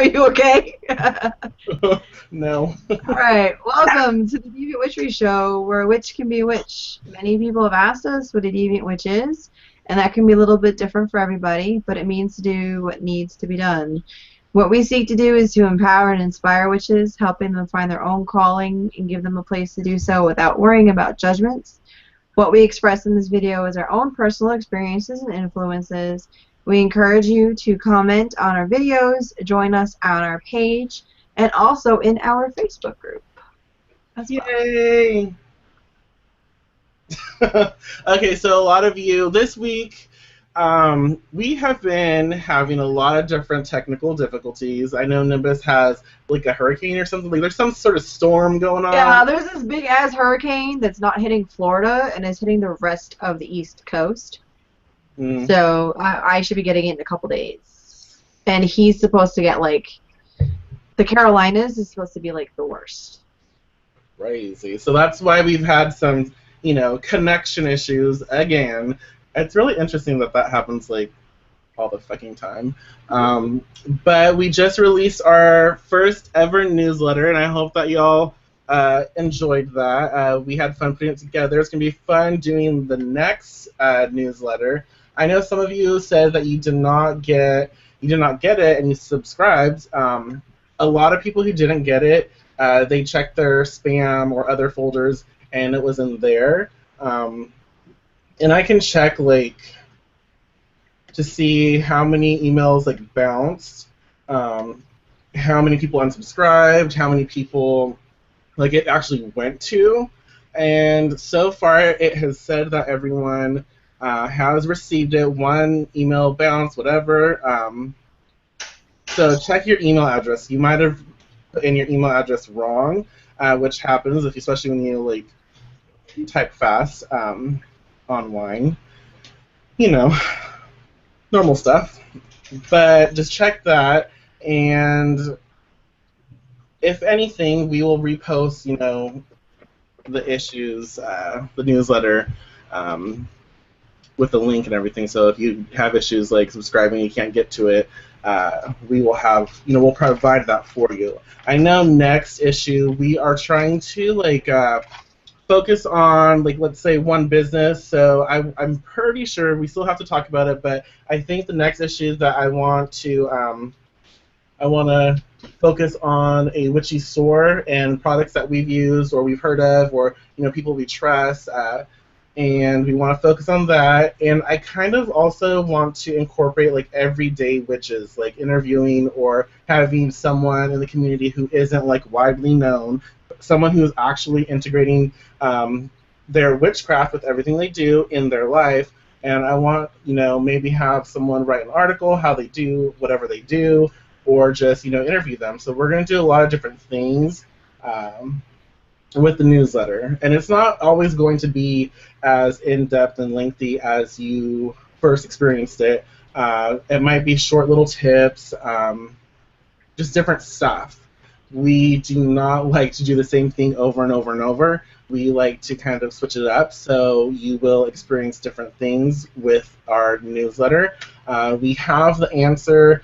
Are you okay? No. All right, welcome to the Deviant Witchery Show, where a witch can be a witch. Many people have asked us what a deviant witch is, and that can be a little bit different for everybody, but it means to do what needs to be done. What we seek to do is to empower and inspire witches, helping them find their own calling and give them a place to do so without worrying about judgments. What we express in this video is our own personal experiences and influences. We encourage you to comment on our videos, join us on our page, and also in our Facebook group as well. Yay! Okay, so a lot of you this week, we have been having a lot of different technical difficulties. I know Nimbus has like a hurricane or something. Like there's some sort of storm going Yeah, on. there's this big ass hurricane that's not hitting Florida and is hitting the rest of the East Coast. Mm, So I should be getting it in a couple days. And he's supposed to get like the Carolinas is supposed to be like the worst. crazy. So that's why we've had some, connection issues again. It's really interesting that that happens like all the fucking time. Um, but we just released our first ever newsletter, and I hope that y'all enjoyed that. We had fun putting it together. It's gonna be fun doing the next newsletter. I know some of you said that you did not get it, and you subscribed. A lot of people who didn't get it, they checked their spam or other folders, and it was in there. And I can check like to see how many emails like bounced, how many people unsubscribed, how many people like it actually went to, and so far it has said that everyone has received it. One email bounced, whatever. So check your email address. You might have put in your email address wrong, which happens if, especially when you like type fast online. You know, normal stuff. But just check that, and if anything, we will repost, the issues, the newsletter, um, with the link and everything. So if you have issues like subscribing, you can't get to it, we will have, we'll provide that for you. I know next issue we are trying to like focus on like let's say one business. So I'm pretty sure we still have to talk about it, but I think the next issue that I want to focus on a witchy store and products that we've used or we've heard of, or people we trust, and we want to focus on that. And I kind of also want to incorporate like everyday witches, like interviewing or having someone in the community who isn't like widely known, someone who's actually integrating their witchcraft with everything they do in their life. And I want, maybe have someone write an article how they do whatever they do, or just interview them. So we're going to do a lot of different things with the newsletter, and it's not always going to be as in depth and lengthy as you first experienced it. It might be short little tips, just different stuff. We do not like to do the same thing over and over and over. We like to kind of switch it up, so you will experience different things with our newsletter. We have the answer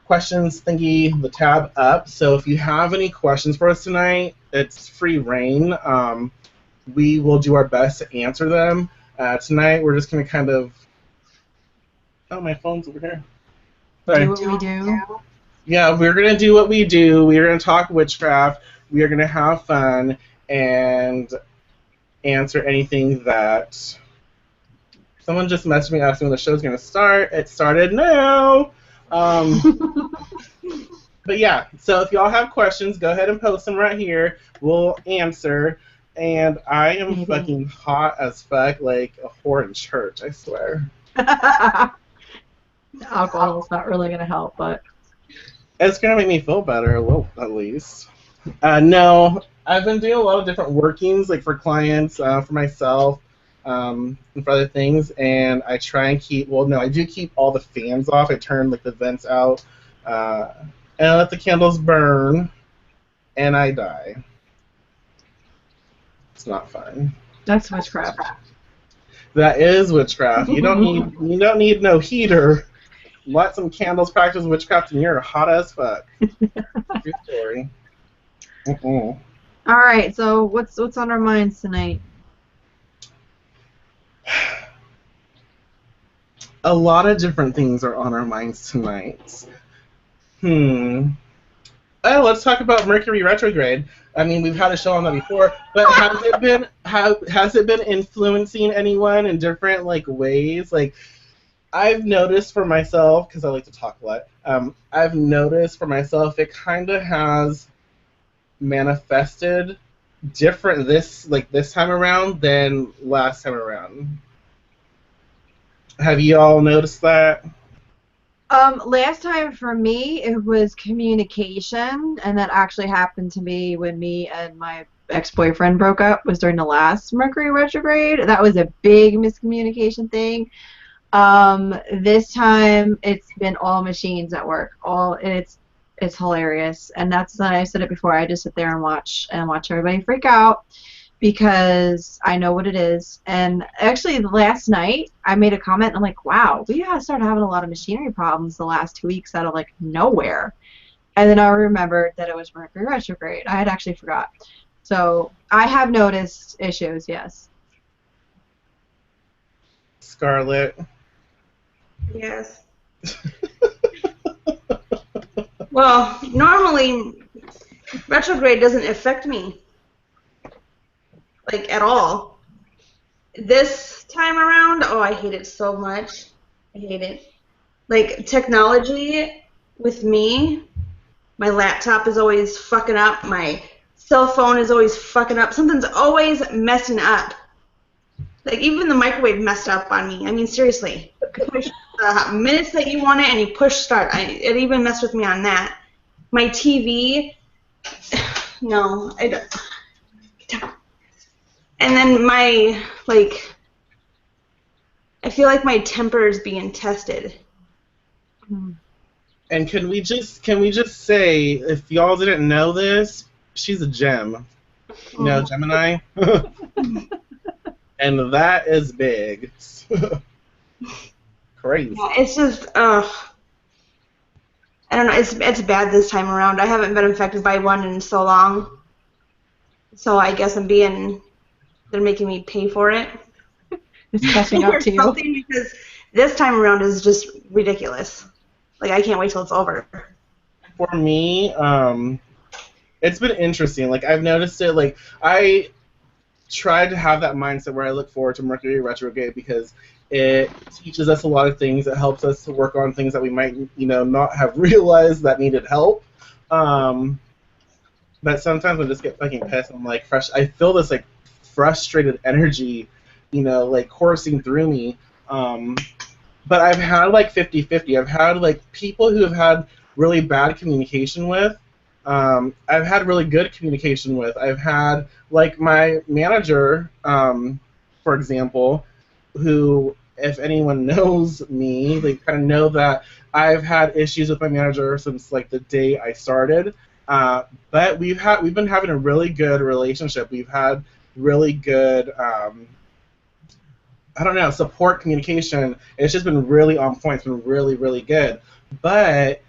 questions thingy, the tab up. So if you have any questions for us tonight, it's free reign. We will do our best to answer them. Tonight we're just going to kind of... Oh, my phone's over here. Sorry. Do what we do. Yeah, we're going to do what we do. We're going to talk witchcraft. We are going to have fun and answer anything that... Someone just messaged me asking when the show's going to start. It started now. But yeah, so if y'all have questions, go ahead and post them right here. We'll answer. And I am fucking hot as fuck, like a whore in church, I swear. Alcohol's not really going to help, but... It's going to make me feel better, a little at least. No, I've been doing a lot of different workings, like for clients, for myself, and for other things, and I try and keep, well, no, I do keep all the fans off. I turn like the vents out, and I let the candles burn, and I die. It's not fun. That's witchcraft. That is witchcraft. You don't need no heater light some candles, practice witchcraft, and you're hot as fuck. True story. Mm-mm. All right, so what's on our minds tonight? A lot of different things are on our minds tonight. Oh, let's talk about Mercury retrograde. I mean, we've had a show on that before, but has it been influencing anyone in different like ways? Like I've noticed for myself, because I like to talk a lot. I've noticed for myself it kind of has manifested different this time around than last time around. Have you all noticed that? Last time for me, it was communication, and that actually happened to me when me and my ex-boyfriend broke up, was during the last Mercury retrograde. That was a big miscommunication thing. This time it's been all machines at work. And it's hilarious. And I said it before, I just sit there and watch everybody freak out because I know what it is. And actually, last night I made a comment. And I'm like, wow, we have started having a lot of machinery problems the last 2 weeks out of like nowhere. And then I remembered that it was Mercury retrograde. I had actually forgot. So I have noticed issues. Yes. Scarlet. Yes. Well, normally retrograde doesn't affect me like at all. This time around, oh, I hate it so much. I hate it. Like technology with me, my laptop is always fucking up. My cell phone is always fucking up. Something's always messing up. Like even the microwave messed up on me. I mean, seriously. Push the minutes that you want it and you push start. It even messed with me on that. My TV, no, I don't. And then my I feel like my temper is being tested. And can we just say, if y'all didn't know this, she's a gem. You know, Gemini? And that is big. Crazy. Yeah, it's just, I don't know, it's bad this time around. I haven't been infected by one in so long. So I guess they're making me pay for it. It's catching up to you. Because this time around is just ridiculous. Like, I can't wait till it's over. For me, it's been interesting. Like, I've noticed it. Like, I try to have that mindset where I look forward to Mercury retrograde because it teaches us a lot of things. It helps us to work on things that we might, not have realized that needed help. But sometimes I just get fucking pissed. I'm like, I feel this like frustrated energy, like coursing through me. But I've had like 50-50. I've had like people who have had really bad communication with. I've had really good communication with. I've had like my manager, for example, who, if anyone knows me, they kind of know that I've had issues with my manager since like the day I started. But we've been having a really good relationship. We've had really good, support communication. It's just been really on point. It's been really, really good. But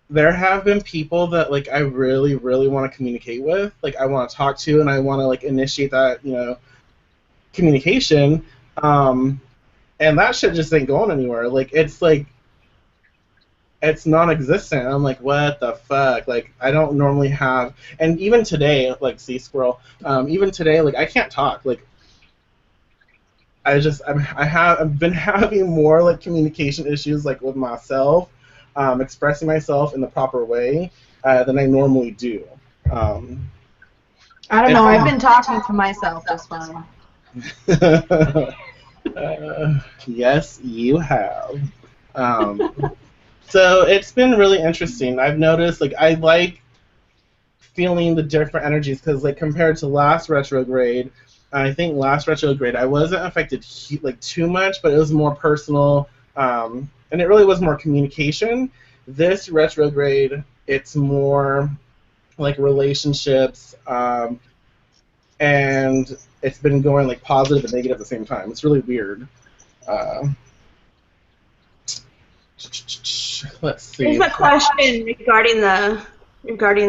there have been people that like I really, really want to communicate with. Like I want to talk to, and I want to like initiate that, communication. And that shit just ain't going anywhere. Like it's non-existent. I'm like, what the fuck? Like I don't normally have. And even today, like see squirrel. Even today, like I can't talk. Like I've been having more like communication issues like with myself. Expressing myself in the proper way than I normally do. I don't know. I've been talking to myself just fine. Yes, you have. So it's been really interesting. I've noticed, like, I like feeling the different energies because, like, compared to last retrograde, I think last retrograde I wasn't affected like too much, but it was more personal. And it really was more communication. This retrograde, it's more like relationships, and it's been going like positive and negative at the same time. It's really weird. let's Here's see. a question regarding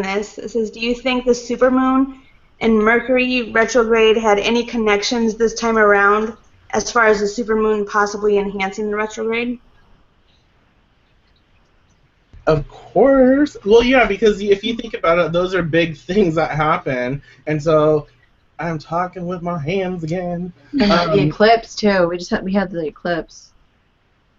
this. It says, do you think the supermoon and Mercury retrograde had any connections this time around as far as the supermoon possibly enhancing the retrograde? Of course. Well, yeah, because if you think about it, those are big things that happen, and so I'm talking with my hands again. And the eclipse too. We had the eclipse.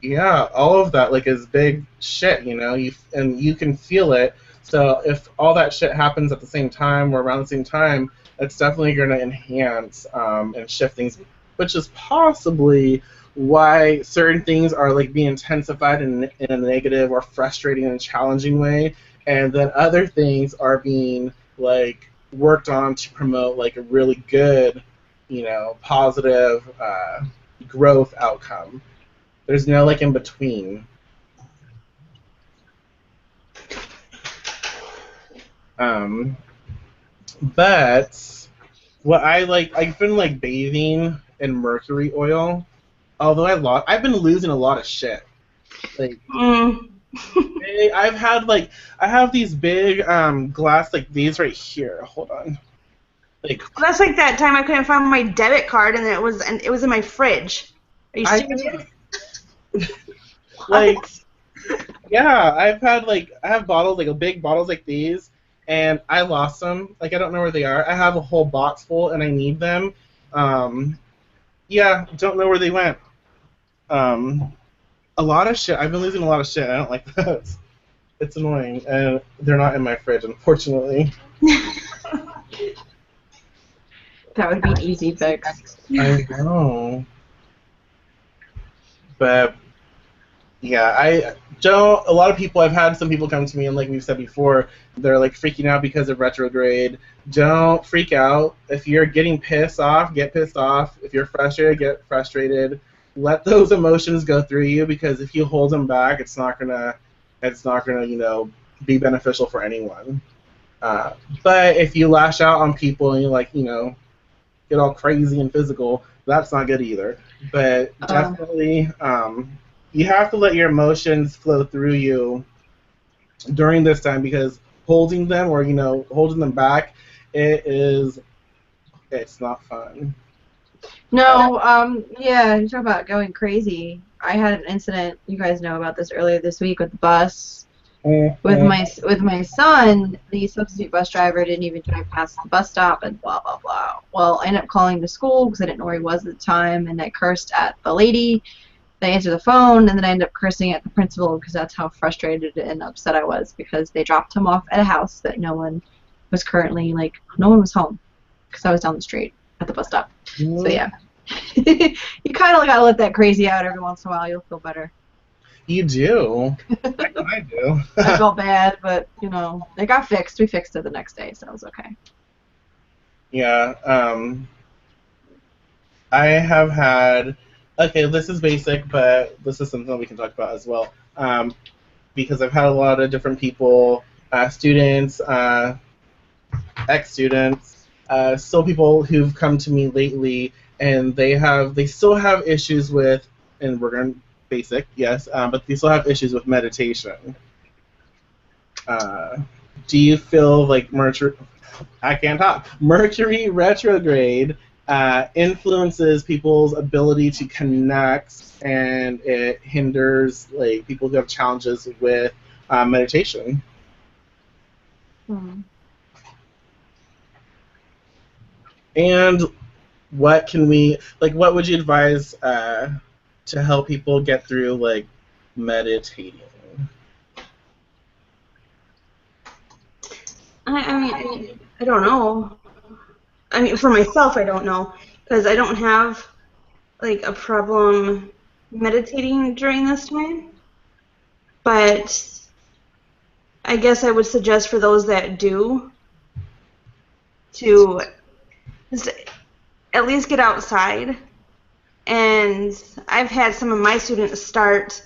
Yeah, all of that like is big shit, you know. You can feel it. So if all that shit happens at the same time or around the same time, it's definitely going to enhance and shift things, which is possibly why certain things are like being intensified in a negative or frustrating and challenging way, and then other things are being like worked on to promote like a really good, you know, positive growth outcome. There's no like in between. Um, but what I like, I've been like bathing in mercury oil. Although I've been losing a lot of shit. Like I've had like I have these big glass like these right here. Hold on. Like That's like that time I couldn't find my debit card and it was in my fridge. Are you serious? like yeah, I've had like I have bottles like big bottles like these, and I lost them. Like I don't know where they are. I have a whole box full, and I need them. Yeah, don't know where they went. A lot of shit. I've been losing a lot of shit. I don't like that. It's annoying, and they're not in my fridge, unfortunately. That would be an easy fix. I know, but yeah, I don't. A lot of people. I've had some people come to me, and like we've said before, they're like freaking out because of retrograde. Don't freak out. If you're getting pissed off, get pissed off. If you're frustrated, get frustrated. Let those emotions go through you, because if you hold them back, it's not gonna, you know, be beneficial for anyone. But if you lash out on people and you like, you know, get all crazy and physical, that's not good either. But definitely, you have to let your emotions flow through you during this time, because holding them or, you know, holding them back, it's not fun. No, yeah, you talk about going crazy. I had an incident, you guys know about this, earlier this week with the bus. With my son, the substitute bus driver didn't even drive past the bus stop and blah, blah, blah. Well, I ended up calling the school because I didn't know where he was at the time, and I cursed at the lady. They answered the phone, and then I ended up cursing at the principal because that's how frustrated and upset I was, because they dropped him off at a house that no one was home because I was down the street at the bus stop. So, yeah. You kind of got to let that crazy out every once in a while. You'll feel better. You do. I do. I felt bad, but, you know, it got fixed. We fixed it the next day, so it was okay. Yeah. I have had. Okay, this is basic, but this is something that we can talk about as well. Because I've had a lot of different people, students, ex-students, still people who've come to me lately, and they still have issues with, and we're going to basic, yes, but they still have issues with meditation. Do you feel like Mercury retrograde influences people's ability to connect, and it hinders like people who have challenges with meditation? And what would you advise to help people get through like meditating? I mean, I don't know. I mean, for myself, I don't know, because I don't have like a problem meditating during this time. But I guess I would suggest for those that do to just at least get outside. And I've had some of my students start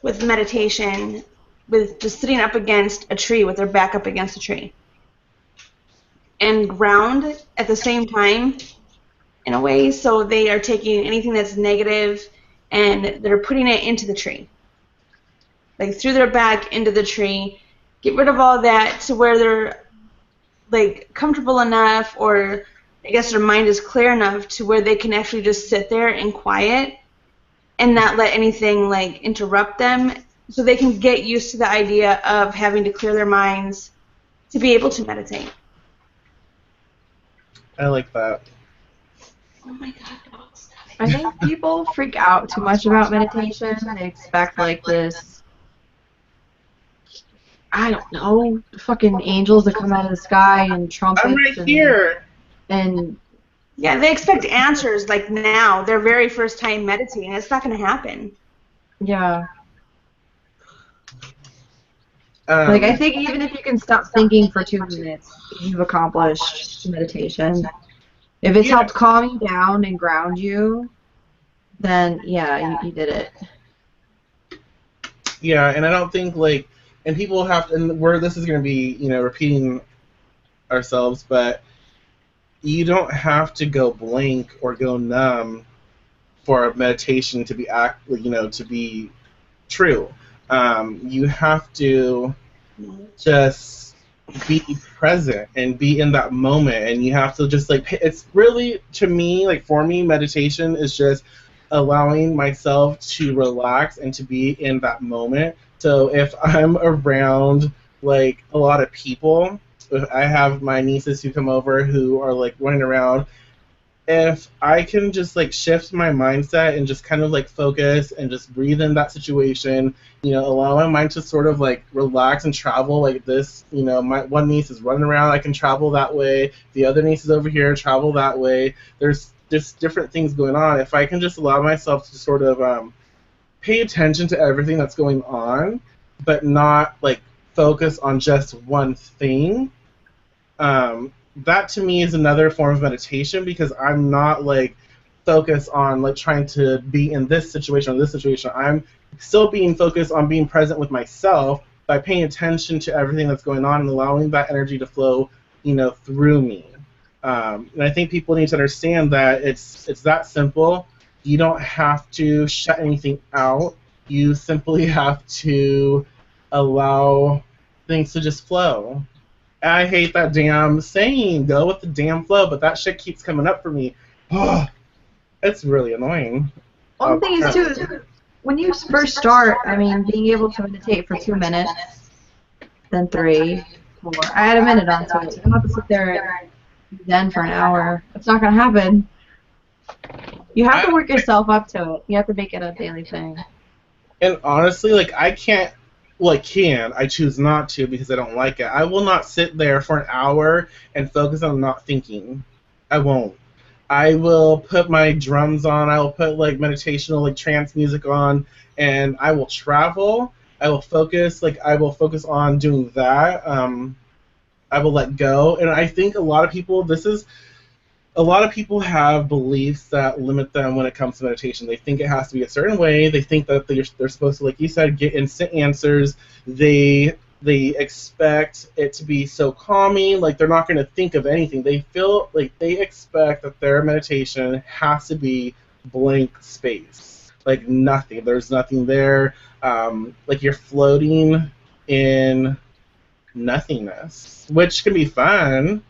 with meditation with just sitting up against a tree with their back up against a tree and ground at the same time in a way, so they are taking anything that's negative and they're putting it into the tree. like through their back into the tree, get rid of all that to where they're like comfortable enough, or I guess their mind is clear enough to where they can actually just sit there in quiet and not let anything like interrupt them, so they can get used to the idea of having to clear their minds to be able to meditate. I like that. Oh my God, dog, stop it. I think people freak out too much about meditation. They expect like this, I don't know, fucking angels that come out of the sky and I'm trumpets right here. and Yeah, they expect answers like now, their very first time meditating. It's not going to happen. yeah. Like, I think even if you can stop thinking for 2 minutes, you've accomplished meditation. If it's helped calm you down and ground you, then yeah, you did it. Yeah, and I don't think like, and people have to, and where this is going to be, repeating ourselves, but you don't have to go blank or go numb for a meditation to be to be true. You have to just be present and be in that moment, and you have to just like, it's really, to me, like for me, meditation is just allowing myself to relax and to be in that moment. So if I'm around like a lot of people, if I have my nieces who come over who are like running around, if I can just like shift my mindset and just kind of like focus and just breathe in that situation, allow my mind to sort of like relax and travel like this. My one niece is running around, I can travel that way. The other niece is over here, travel that way. There's just different things going on. If I can just allow myself to sort of pay attention to everything that's going on, but not like focus on just one thing. That to me is another form of meditation, because I'm not like focused on like trying to be in this situation or this situation. I'm still being focused on being present with myself by paying attention to everything that's going on and allowing that energy to flow, through me. And I think people need to understand that it's that simple. You don't have to shut anything out. You simply have to allow things to just flow. I hate that damn saying, go with the damn flow, but that shit keeps coming up for me. Oh, it's really annoying. One thing is, too, when you first start, I mean, being able to meditate for 2 minutes, then 3, 4, add a minute onto it. You don't have to sit there and zen for an hour. It's not going to happen. You have to work yourself up to it. You have to make it a daily thing. And honestly, like, I can't, well, I choose not to because I don't like it. I will not sit there for an hour and focus on not thinking. I won't. I will put my drums on. I will put like meditational, like trance music on, and I will travel. I will focus. Like I will focus on doing that. I will let go. And I think a lot of people, have beliefs that limit them when it comes to meditation. They think it has to be a certain way. They think that they're supposed to, like you said, get instant answers. They expect it to be so calming, like they're not going to think of anything. They feel like they expect that their meditation has to be blank space, like nothing. There's nothing there. Like you're floating in nothingness, which can be fun.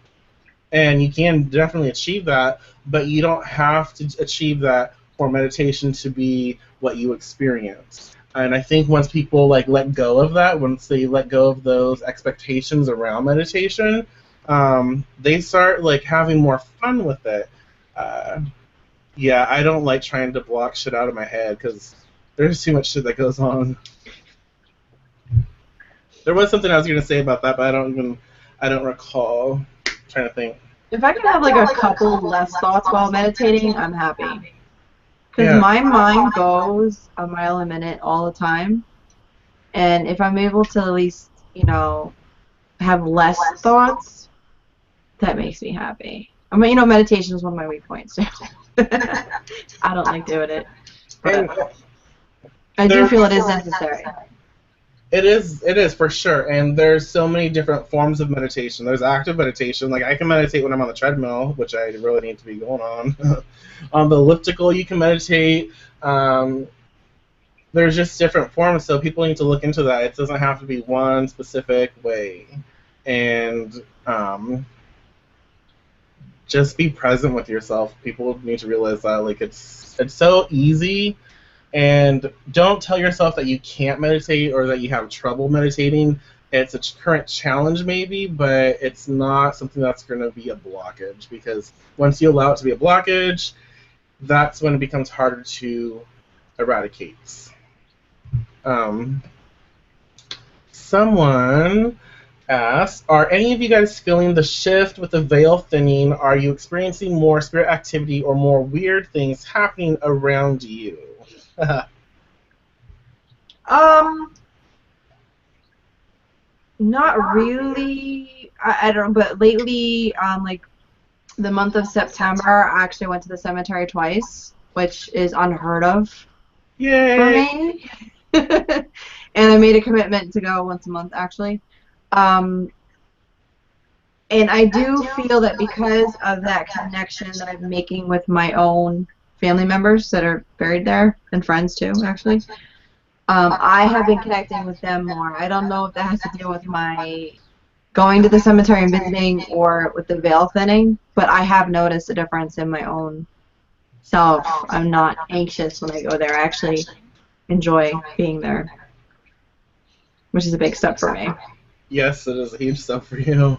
And you can definitely achieve that, but you don't have to achieve that for meditation to be what you experience. And I think once people like let go of that, once they let go of those expectations around meditation, they start like having more fun with it. Yeah, I don't like trying to block shit out of my head because there's too much shit that goes on. There was something I was going to say about that, but I don't recall. Trying to think. If I can have like a couple less thoughts while meditating, I'm happy. Because my mind goes a mile a minute all the time. And if I'm able to at least, have less thoughts, that makes me happy. I mean, meditation is one of my weak points too. I don't like doing it. But I do feel it is necessary. It is for sure, and there's so many different forms of meditation. There's active meditation, like I can meditate when I'm on the treadmill, which I really need to be going on. On the elliptical, you can meditate. there's just different forms, so people need to look into that. It doesn't have to be one specific way. And just be present with yourself. People need to realize that, like, it's so easy. And don't tell yourself that you can't meditate or that you have trouble meditating. It's a current challenge maybe, but it's not something that's going to be a blockage, because once you allow it to be a blockage, that's when it becomes harder to eradicate. Um, Someone asked, are any of you guys feeling the shift with the veil thinning? Are you experiencing more spirit activity or more weird things happening around you? Not really. I don't, but lately, like the month of September, I actually went to the cemetery twice, which is unheard of for Yay! me. And I made a commitment to go once a month, actually. And I do feel that because of that connection that I'm making with my own family members that are buried there, and friends too, actually, I have been connecting with them more. I don't know if that has to do with my going to the cemetery and visiting or with the veil thinning, but I have noticed a difference in my own self. I'm not anxious when I go there. I actually enjoy being there, which is a big step for me. Yes, it is a huge step for you.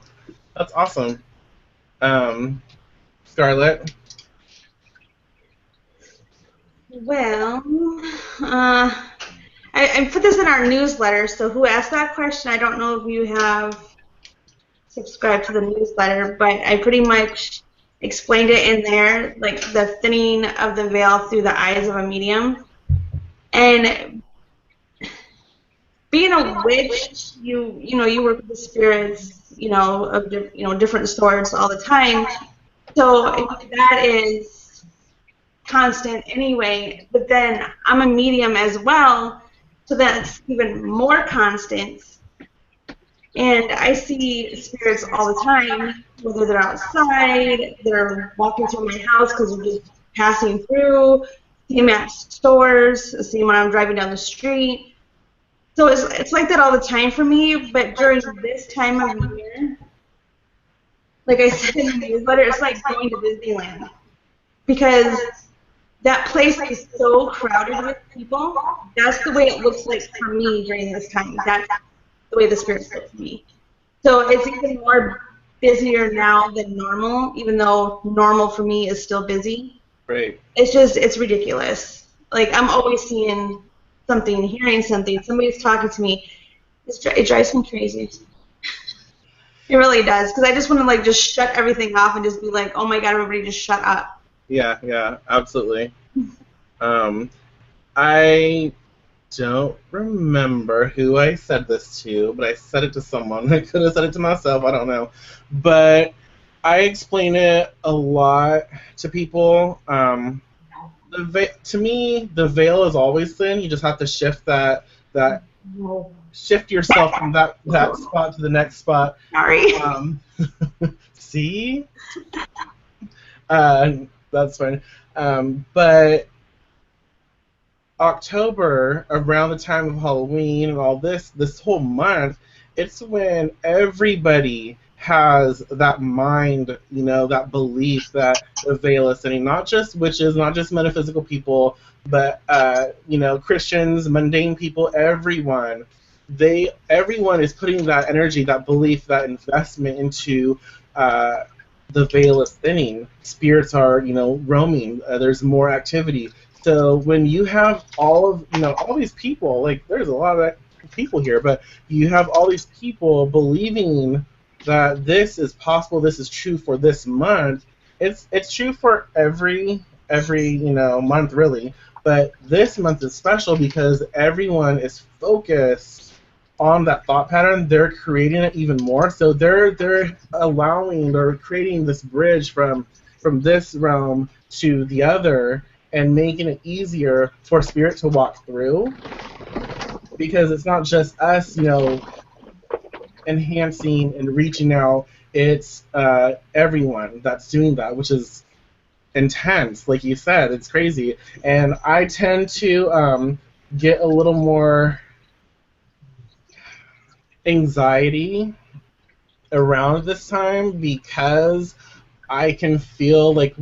That's awesome. Scarlett? Well, I put this in our newsletter, so who asked that question? I don't know if you have subscribed to the newsletter, but I pretty much explained it in there, like the thinning of the veil through the eyes of a medium. And being a witch, you work with the spirits, of different sorts all the time. So that is constant anyway. But then I'm a medium as well, so that's even more constant. And I see spirits all the time, whether they're outside, they're walking through my house because they're just passing through, see them at stores, see them when I'm driving down the street. So it's like that all the time for me, but during this time of year, like I said in the newsletter, it's like going to Disneyland. Because that place is so crowded with people. That's the way it looks like for me during this time. That's the way the spirits look to me. So it's even more busier now than normal, even though normal for me is still busy. Right. It's ridiculous. Like, I'm always seeing something, hearing something, somebody's talking to me. It drives me crazy. It really does, because I just want to just shut everything off and just be like, oh my god, everybody just shut up. Yeah, absolutely. I don't remember who I said this to, but I said it to someone. I could have said it to myself, I don't know. But I explain it a lot to people. To me, the veil is always thin. You just have to shift shift yourself from that spot to the next spot. Sorry. See? That's fine. But October, around the time of Halloween and all this whole month, it's when everybody has that mind, that belief that the veil is thinning. Not just witches, not just metaphysical people, but Christians, mundane people, everyone. Everyone is putting that energy, that belief, that investment into the veil is thinning. Spirits are, roaming. There's more activity. So when you have all these people, like, there's a lot of people here, but you have all these people believing that this is possible, this is true for this month. It's true for every month, really. But this month is special because everyone is focused on that thought pattern. They're creating it even more. So they're creating this bridge from this realm to the other, and making it easier for spirit to walk through, because it's not just us, enhancing and reaching out. It's everyone that's doing that, which is intense. Like you said, it's crazy. And I tend to get a little more anxiety around this time because I can feel like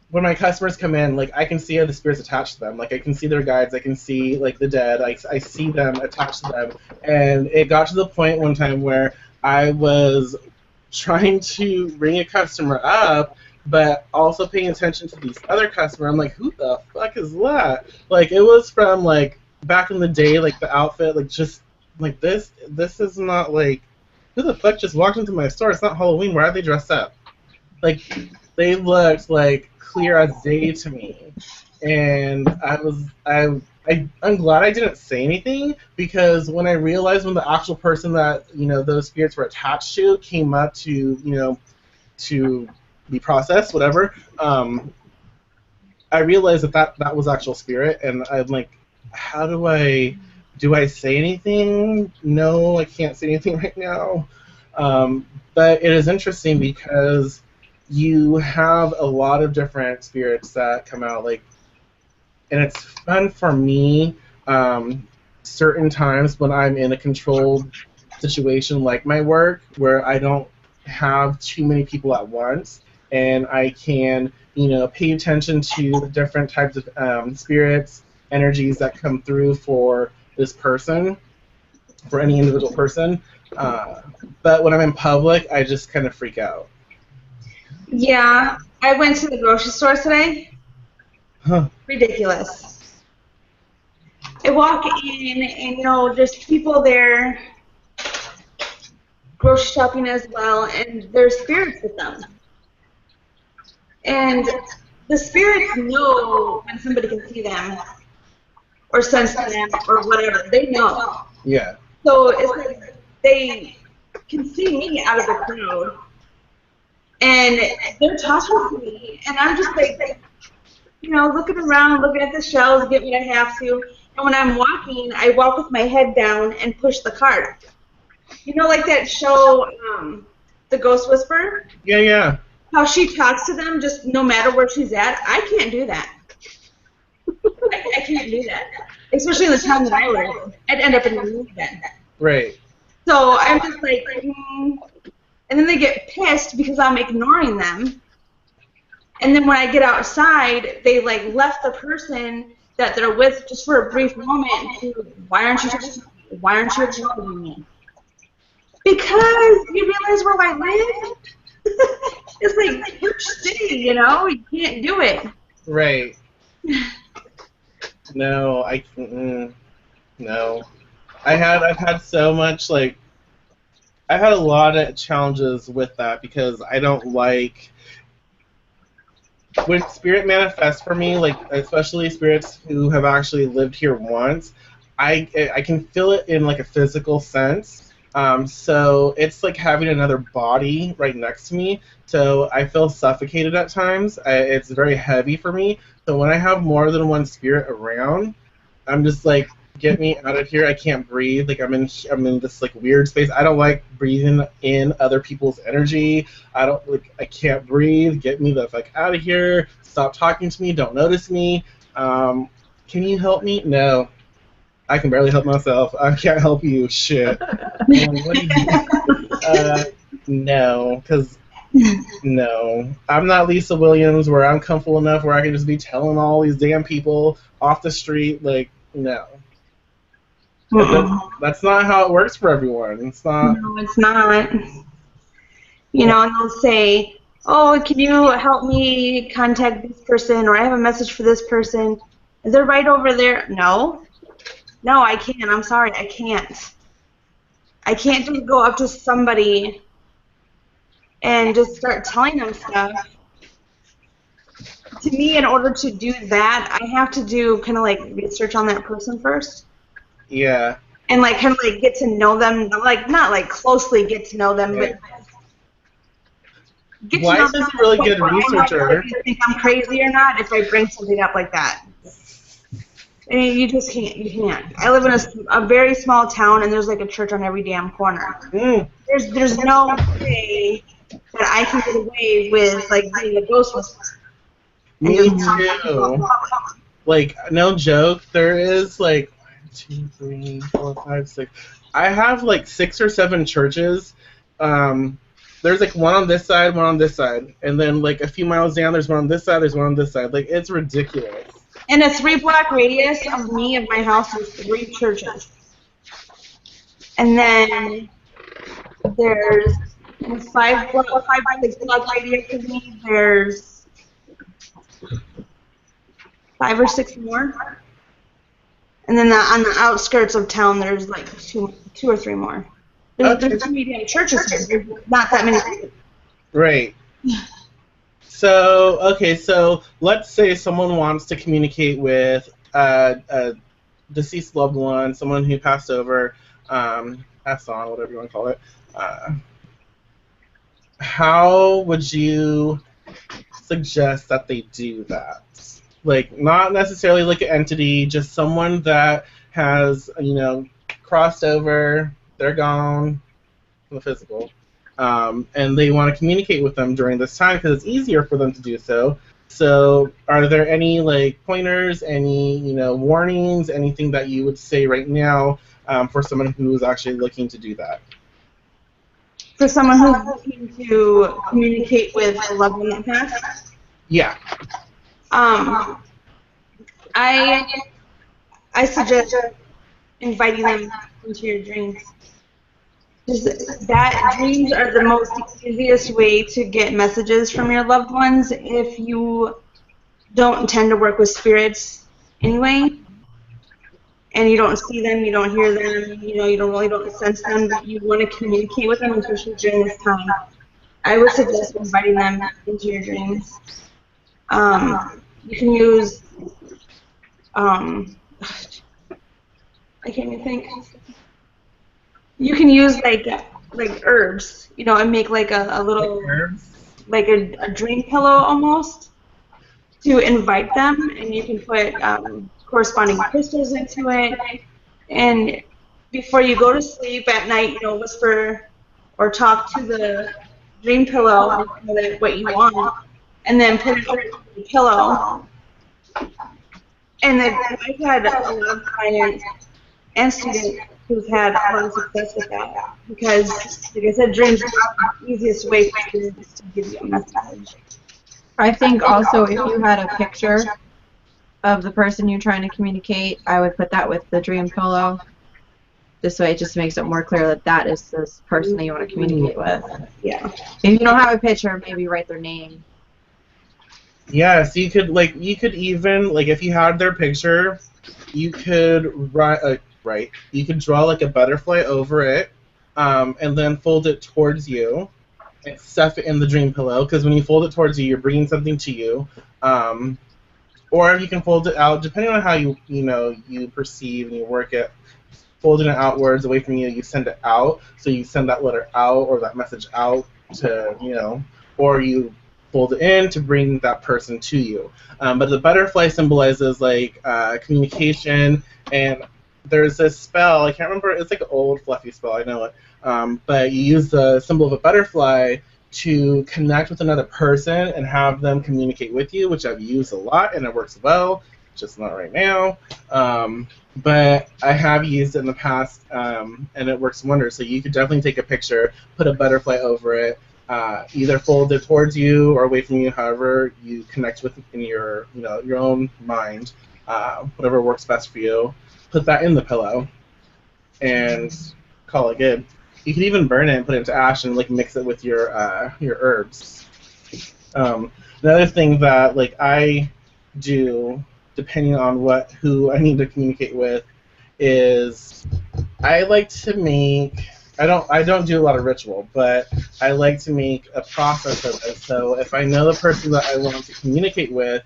when my customers come in, like I can see how the spirits attached to them. Like I can see their guides, I can see like the dead, I see them attached to them. And it got to the point one time where I was trying to ring a customer up, but also paying attention to these other customers. I'm like, who the fuck is that? Like it was from like back in the day, like the outfit, like just like this is not like who the fuck just walked into my store? It's not Halloween. Why are they dressed up? Like they looked like clear as day to me, and I'm glad I didn't say anything because when I realized when the actual person that those spirits were attached to came up to to be processed, whatever, I realized that was actual spirit, and I'm like, how do I say anything? No, I can't say anything right now. But it is interesting because you have a lot of different spirits that come out, like, and it's fun for me certain times when I'm in a controlled situation like my work where I don't have too many people at once and I can pay attention to the different types of spirits, energies that come through for this person, for any individual person. But when I'm in public, I just kind of freak out. Yeah, I went to the grocery store today. Huh. Ridiculous. I walk in and there's people there grocery shopping as well, and there's spirits with them. And the spirits know when somebody can see them or sense them or whatever. They know. Yeah. So it's like they can see me out of the crowd, and they're talking to me, and I'm just like, looking around, looking at the shelves, get what I have to. And when I'm walking, I walk with my head down and push the cart. Like that show, The Ghost Whisperer? Yeah, yeah. How she talks to them just no matter where she's at. I can't do that. I can't do that. Especially in the town that I live in. I'd end up in the room then. Right. So I'm just like, and then they get pissed because I'm ignoring them. And then when I get outside, they like left the person that they're with just for a brief moment. Why aren't you talking me? Because you realize where I live? It's like huge city, you can't do it. Right. No, no. I've had so much I've had a lot of challenges with that because I don't like when spirit manifests for me, like especially spirits who have actually lived here once. I can feel it in like a physical sense. So it's like having another body right next to me. So I feel suffocated at times. It's very heavy for me. So when I have more than one spirit around, I'm just like, get me out of here. I can't breathe. Like I'm in this like weird space. I don't like breathing in other people's energy. I can't breathe. Get me the fuck out of here. Stop talking to me. Don't notice me. Can you help me? No. I can barely help myself. I can't help you. Shit. What do you no, because no. I'm not Lisa Williams where I'm comfortable enough where I can just be telling all these damn people off the street, like, no. That's not how it works for everyone. It's not. No, it's not. And they'll say, oh, can you help me contact this person, or I have a message for this person. Is they're right over there? No. No, I can't. I'm sorry. I can't. I can't just go up to somebody and just start telling them stuff. To me, in order to do that, I have to do kind of like research on that person first. Yeah. And like kind of like get to know them, like not like closely get to know them, but get to know them. Why is a really good researcher? Do you think I'm crazy or not if I bring something up like that? And you just can't. You can't. I live in a very small town, and there's like a church on every damn corner. There's no way that I can get away with like being a ghost whisperer. Me too. Like, no joke, there is like 1, 2, 3, 4, 5, 6. I have like 6 or 7 churches. Um, there's like one on this side, one on this side, and then like a few miles down, there's one on this side, there's one on this side. Like, it's ridiculous. In a 3-block radius of me of my house, there's 3 churches. And then there's in a 6-block radius of me, there's 5 or 6 more. And then on the outskirts of town, there's like two or 3 more. There's too many churches here. There's not that many people. Right. So, okay, so let's say someone wants to communicate with a deceased loved one, someone who passed over, passed on, whatever you want to call it. How would you suggest that they do that? Like, not necessarily like an entity, just someone that has, crossed over, they're gone from the physical, and they want to communicate with them during this time because it's easier for them to do so. So, are there any like pointers, any warnings, anything that you would say right now for someone who's actually looking to do that? For someone who's looking to communicate with a loved one that passed? Yeah. I suggest inviting them into your dreams. That dreams are the most easiest way to get messages from your loved ones if you don't intend to work with spirits anyway, and you don't see them, you don't hear them, you don't sense them, but you want to communicate with them, especially during this time. I would suggest inviting them into your dreams. You can use, I can't even think. You can use like herbs, and make like a little, like a dream pillow almost, to invite them, and you can put corresponding crystals into it. And before you go to sleep at night, whisper or talk to the dream pillow what you want, and then put it over the pillow. And then I've had a lot of clients and students who've had a lot of success with that because, like I said, dreams are the easiest way for students to give you a message. I think also if you had a picture of the person you're trying to communicate, I would put that with the dream pillow. This way it just makes it more clear that that is this person that you want to communicate with. Yeah. If you don't have a picture, maybe write their name. Yeah, so you could even, like, if you had their picture, you could write, you could draw like a butterfly over it, and then fold it towards you and stuff it in the dream pillow, because when you fold it towards you, you're bringing something to you. Or you can fold it out, depending on how you perceive and you work it. Folding it outwards away from you, you send it out, so you send that letter out or that message out to, or you fold it in to bring that person to you. But the butterfly symbolizes like communication, and there's this spell, I can't remember, it's like an old fluffy spell, I know it, but you use the symbol of a butterfly to connect with another person and have them communicate with you, which I've used a lot and it works well, just not right now. But I have used it in the past, and it works wonders. So you could definitely take a picture, put a butterfly over it, either fold it towards you or away from you, however you connect with in your own mind, whatever works best for you. Put that in the pillow and call it good. You could even burn it and put it into ash and like mix it with your herbs. Another thing that like I do, depending on who I need to communicate with, is I like to make. I don't do a lot of ritual, but I like to make a process of it. So if I know the person that I want to communicate with,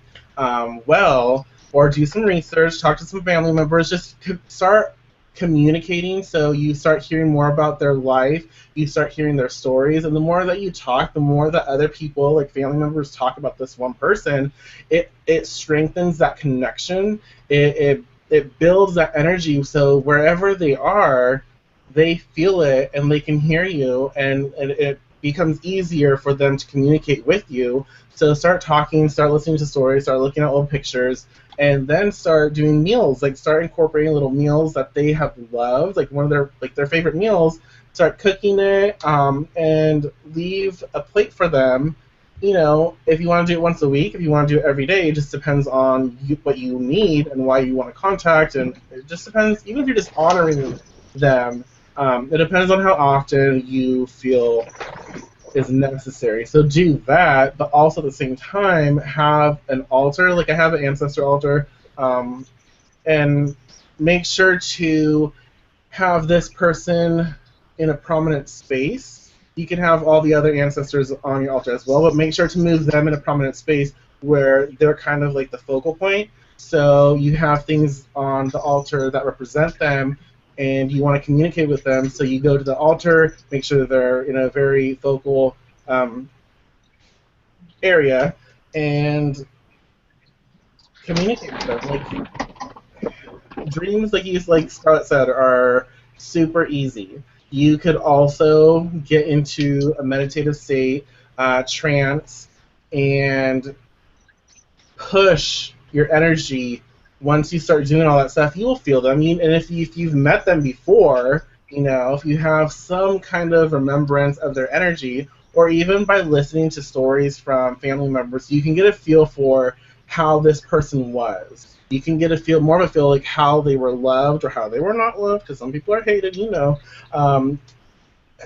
or do some research, talk to some family members, just start communicating, so you start hearing more about their life, you start hearing their stories, and the more that you talk, the more that other people, like family members, talk about this one person, it strengthens that connection, it builds that energy, so wherever they are, they feel it and they can hear you, and it becomes easier for them to communicate with you. So start talking, start listening to stories, start looking at old pictures, and then start doing meals. Like start incorporating little meals that they have loved, like one of their favorite meals. Start cooking it, and leave a plate for them. You know, if you want to do it once a week, if you want to do it every day, it just depends on what you need and why you want to contact, and it just depends. Even if you're just honoring them, it depends on how often you feel is necessary. So do that, but also at the same time have an altar. Like I have an ancestor altar, and make sure to have this person in a prominent space. You can have all the other ancestors on your altar as well, but make sure to move them in a prominent space where they're kind of like the focal point. So you have things on the altar that represent them, and you want to communicate with them. So you go to the altar, make sure they're in a very focal area, and communicate with them. Like dreams, like Scarlett said, are super easy. You could also get into a meditative state, trance, and push your energy. Once you start doing all that stuff, you will feel them. And if you've met them before, you know, if you have some kind of remembrance of their energy, or even by listening to stories from family members, you can get a feel for how this person was. You can get more of a feel like how they were loved or how they were not loved, because some people are hated, you know.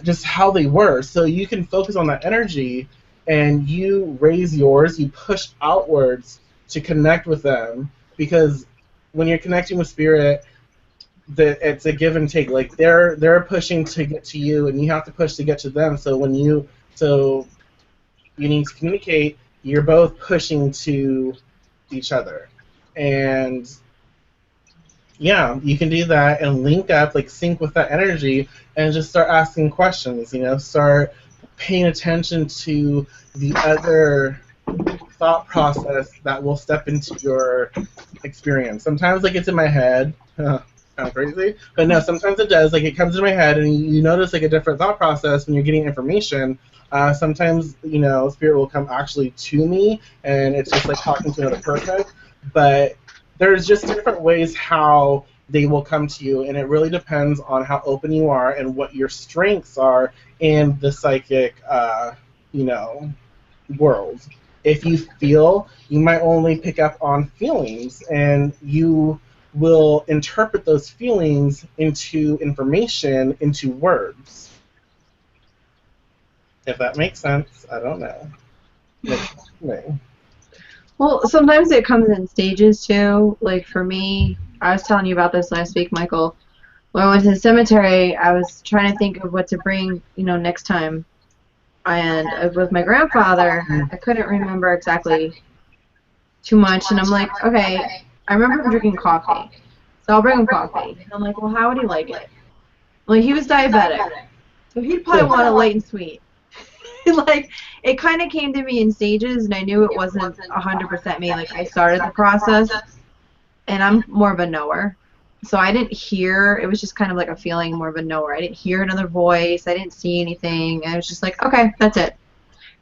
Just how they were. So you can focus on that energy, and you raise yours, you push outwards to connect with them, because when you're connecting with spirit, it's a give and take. Like they're pushing to get to you, and you have to push to get to them. So you need to communicate. You're both pushing to each other, and yeah, you can do that and link up, like sync with that energy, and just start asking questions. You know, start paying attention to the other thought process that will step into your experience. Sometimes, like, it's in my head, kind of crazy, but no, sometimes it does. Like, it comes in my head, and you notice like a different thought process when you're getting information. Sometimes, you know, spirit will come actually to me, and it's just like talking to another person. But there's just different ways how they will come to you, and it really depends on how open you are and what your strengths are in the psychic, you know, world. If you feel, you might only pick up on feelings, and you will interpret those feelings into information, into words. If that makes sense, I don't know. Maybe. Well, sometimes it comes in stages too. Like for me, I was telling you about this last week, Michael. When I went to the cemetery, I was trying to think of what to bring, you know, next time. And with my grandfather, I couldn't remember exactly too much. And I'm like, okay, I remember him drinking coffee. So I'll bring him coffee. And I'm like, well, how would he like it? Well, he was diabetic. So he'd probably want it light and sweet. Like, it kind of came to me in stages, and I knew it wasn't 100% me. Like, I started the process, and I'm more of a knower. So I didn't hear, it was just kind of like a feeling, more of a knower. I didn't hear another voice. I didn't see anything. I was just like, okay, that's it.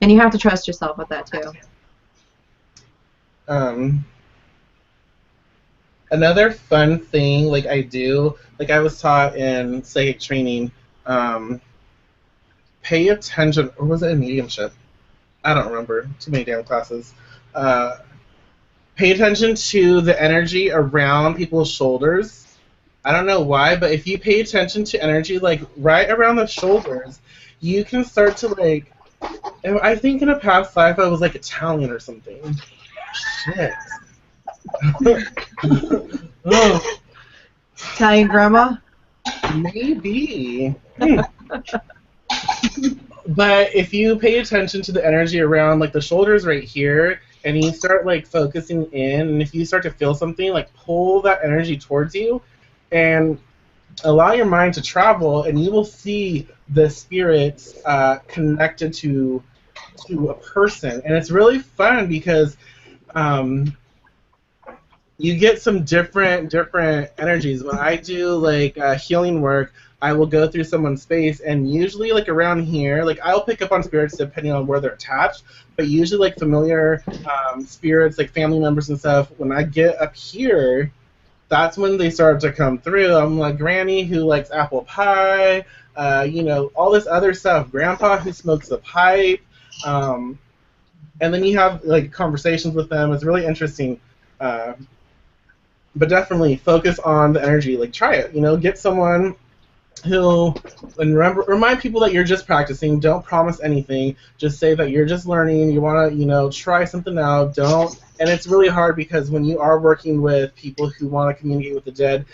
And you have to trust yourself with that, too. Another fun thing, like I do, like I was taught in psychic training, pay attention, or was it in mediumship? I don't remember. Too many damn classes. Pay attention to the energy around people's shoulders. I don't know why, but if you pay attention to energy, like, right around the shoulders, you can start to, like, I think in a past life I was, like, Italian or something. Shit. Oh. Italian grandma? Maybe. But if you pay attention to the energy around, like, the shoulders right here, and you start, like, focusing in, and if you start to feel something, like, pull that energy towards you and allow your mind to travel, and you will see the spirits connected to a person. And it's really fun because you get some different energies. When I do, like, healing work, I will go through someone's space, and usually, like, around here, like, I'll pick up on spirits depending on where they're attached, but usually, like, familiar spirits, like family members and stuff, when I get up here, that's when they start to come through. I'm like, Granny who likes apple pie, all this other stuff, Grandpa who smokes a pipe, and then you have, like, conversations with them. It's really interesting. But definitely focus on the energy. Like, try it. Get someone who, and remind people that you're just practicing. Don't promise anything. Just say that you're just learning. You want to, try something out. Don't. And it's really hard because when you are working with people who want to communicate with the dead,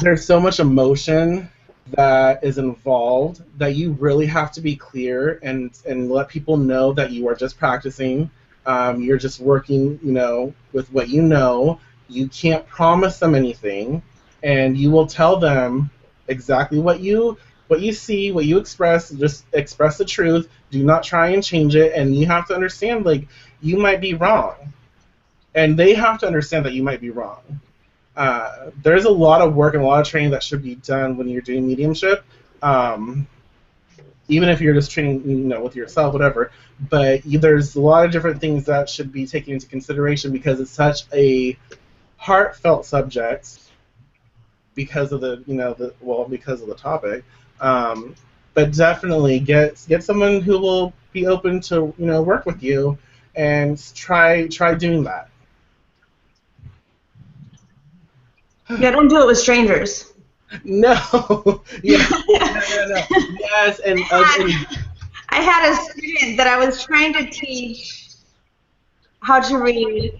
there's so much emotion that is involved that you really have to be clear and let people know that you are just practicing. You're just working, with what you know. You can't promise them anything, and you will tell them exactly what you see, what you express. Just express the truth. Do not try and change it. And you have to understand, like, you might be wrong, and they have to understand that you might be wrong. There's a lot of work and a lot of training that should be done when you're doing mediumship. Even if you're just training, with yourself, whatever. But there's a lot of different things that should be taken into consideration because it's such a heartfelt subject because of because of the topic. But definitely get someone who will be open to, work with you and try doing that. Yeah, don't do it with strangers. No. Yeah. No. Yes, and I had a student that I was trying to teach how to read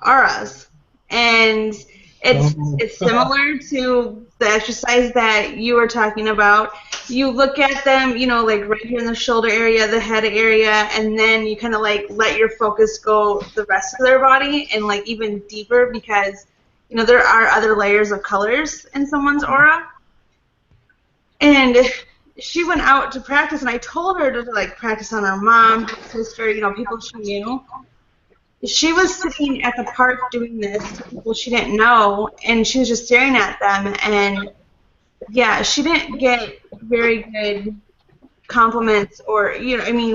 auras, and it's similar to the exercise that you were talking about. You look at them, like right here in the shoulder area, the head area, and then you kind of like let your focus go the rest of their body and like even deeper because there are other layers of colors in someone's aura. And she went out to practice, and I told her to like practice on her mom, her sister, people she knew. She was sitting at the park doing this to people she didn't know, and she was just staring at them. And yeah, she didn't get very good compliments or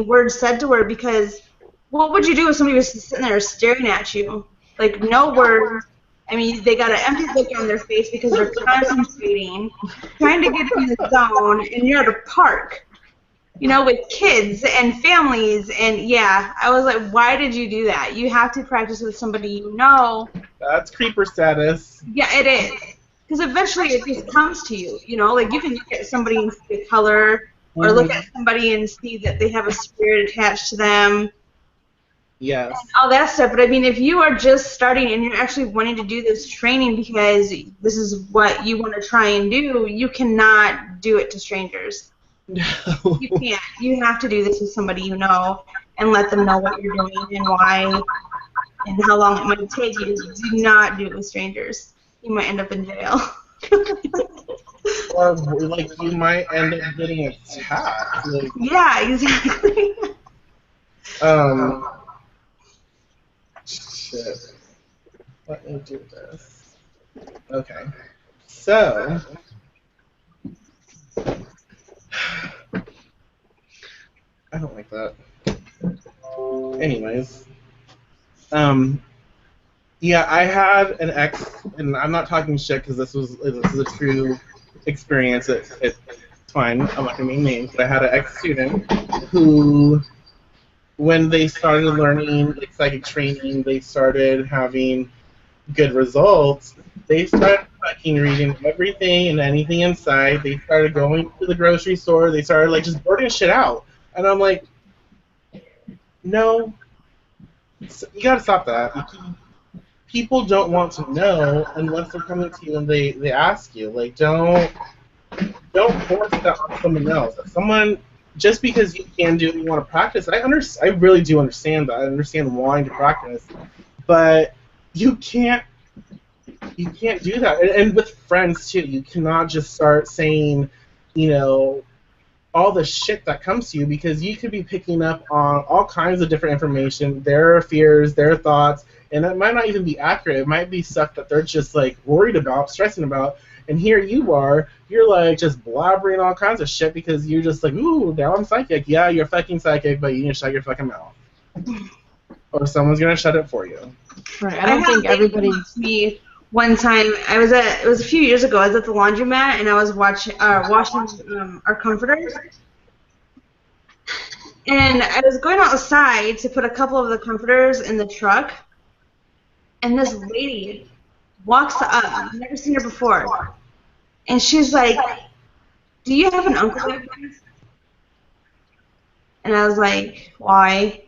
words said to her because what would you do if somebody was sitting there staring at you? Like no words. They got an empty look on their face because they're concentrating, trying to get in the zone, and you're at a park, with kids and families, and yeah, I was like, why did you do that? You have to practice with somebody you know. That's creeper status. Yeah, it is. Because eventually it just comes to you, like you can look at somebody and see a color, or look at somebody and see that they have a spirit attached to them. Yes. And all that stuff. But if you are just starting and you're actually wanting to do this training because this is what you want to try and do, you cannot do it to strangers. No. You can't. You have to do this with somebody you know and let them know what you're doing and why and how long it might take you. Do not do it with strangers. You might end up in jail. Or, like, you might end up getting attacked. Like, yeah, exactly. Shit. Let me do this. Okay. So, I don't like that. Anyways, yeah, I had an ex, and I'm not talking shit because this is a true experience. It's fine. I'm not gonna name names, but I had an ex-student who, when they started learning like psychic training, they started having good results. They started fucking reading everything and anything inside. They started going to the grocery store. They started like just blurting shit out, and I'm like, no, you gotta stop that. People don't want to know unless they're coming to you and they ask you. Like, don't force that on someone else. If someone, just because you can do it, you want to practice, I really do understand that. I understand wanting to practice, but you can't do that. And with friends too, you cannot just start saying, all the shit that comes to you, because you could be picking up on all kinds of different information, their fears, their thoughts, and it might not even be accurate. It might be stuff that they're just like worried about, stressing about. And here you are, you're like just blabbering all kinds of shit because you're just like, ooh, now I'm psychic. Yeah, you're fucking psychic, but you need to shut your fucking mouth, or someone's gonna shut it for you. Right. I don't think everybody's. Me one time, it was a few years ago. I was at the laundromat and I was washing our comforters. And I was going outside to put a couple of the comforters in the truck, and this lady walks up. I've never seen her before. And she's like, "Do you have an uncle like this?" And I was like, "Why?"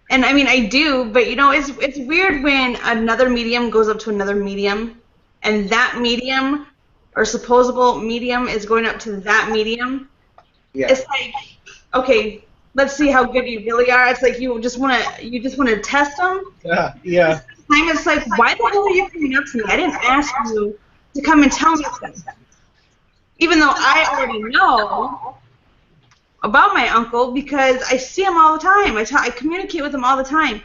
And I mean, I do, but you know, it's weird when another medium goes up to another medium, and that medium, or supposable medium, is going up to that medium. Yeah. It's like, okay, let's see how good you really are. It's like you just want to test them. Yeah. Time it's like, why the hell are you coming up to me? I didn't ask you to come and tell me something. Even though I already know about my uncle because I see him all the time. I communicate with him all the time.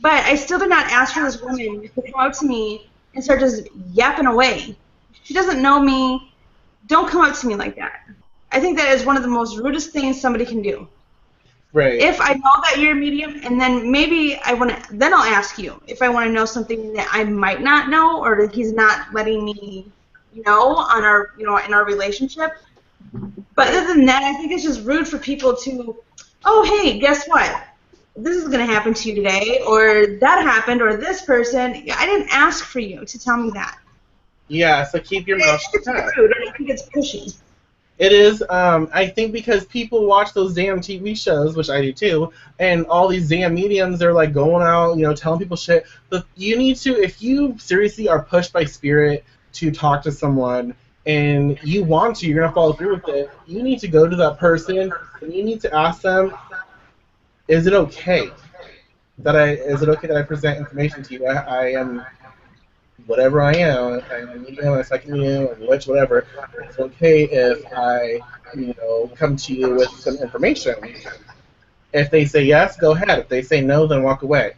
But I still did not ask for this woman to come up to me and start just yapping away. She doesn't know me. Don't come up to me like that. I think that is one of the most rudest things somebody can do. Right. If I know that you're a medium, and then maybe then I'll ask you if I want to know something that I might not know, or that he's not letting me know on our, in our relationship. But other than that, I think it's just rude for people to, oh, hey, guess what? This is going to happen to you today, or that happened, or this person. I didn't ask for you to tell me that. Yeah, so keep your mouth shut. It's rude, and I think it's pushy. It is, I think because people watch those damn TV shows, which I do too, and all these damn mediums, they're like going out, telling people shit. But you need to, if you seriously are pushed by spirit to talk to someone, and you want to, you're going to follow through with it, you need to go to that person, and you need to ask them, is it okay that I present information to you? I am whatever I am, I'm a medium, a psychic medium, a witch, whatever. It's okay if I, come to you with some information. If they say yes, go ahead. If they say no, then walk away.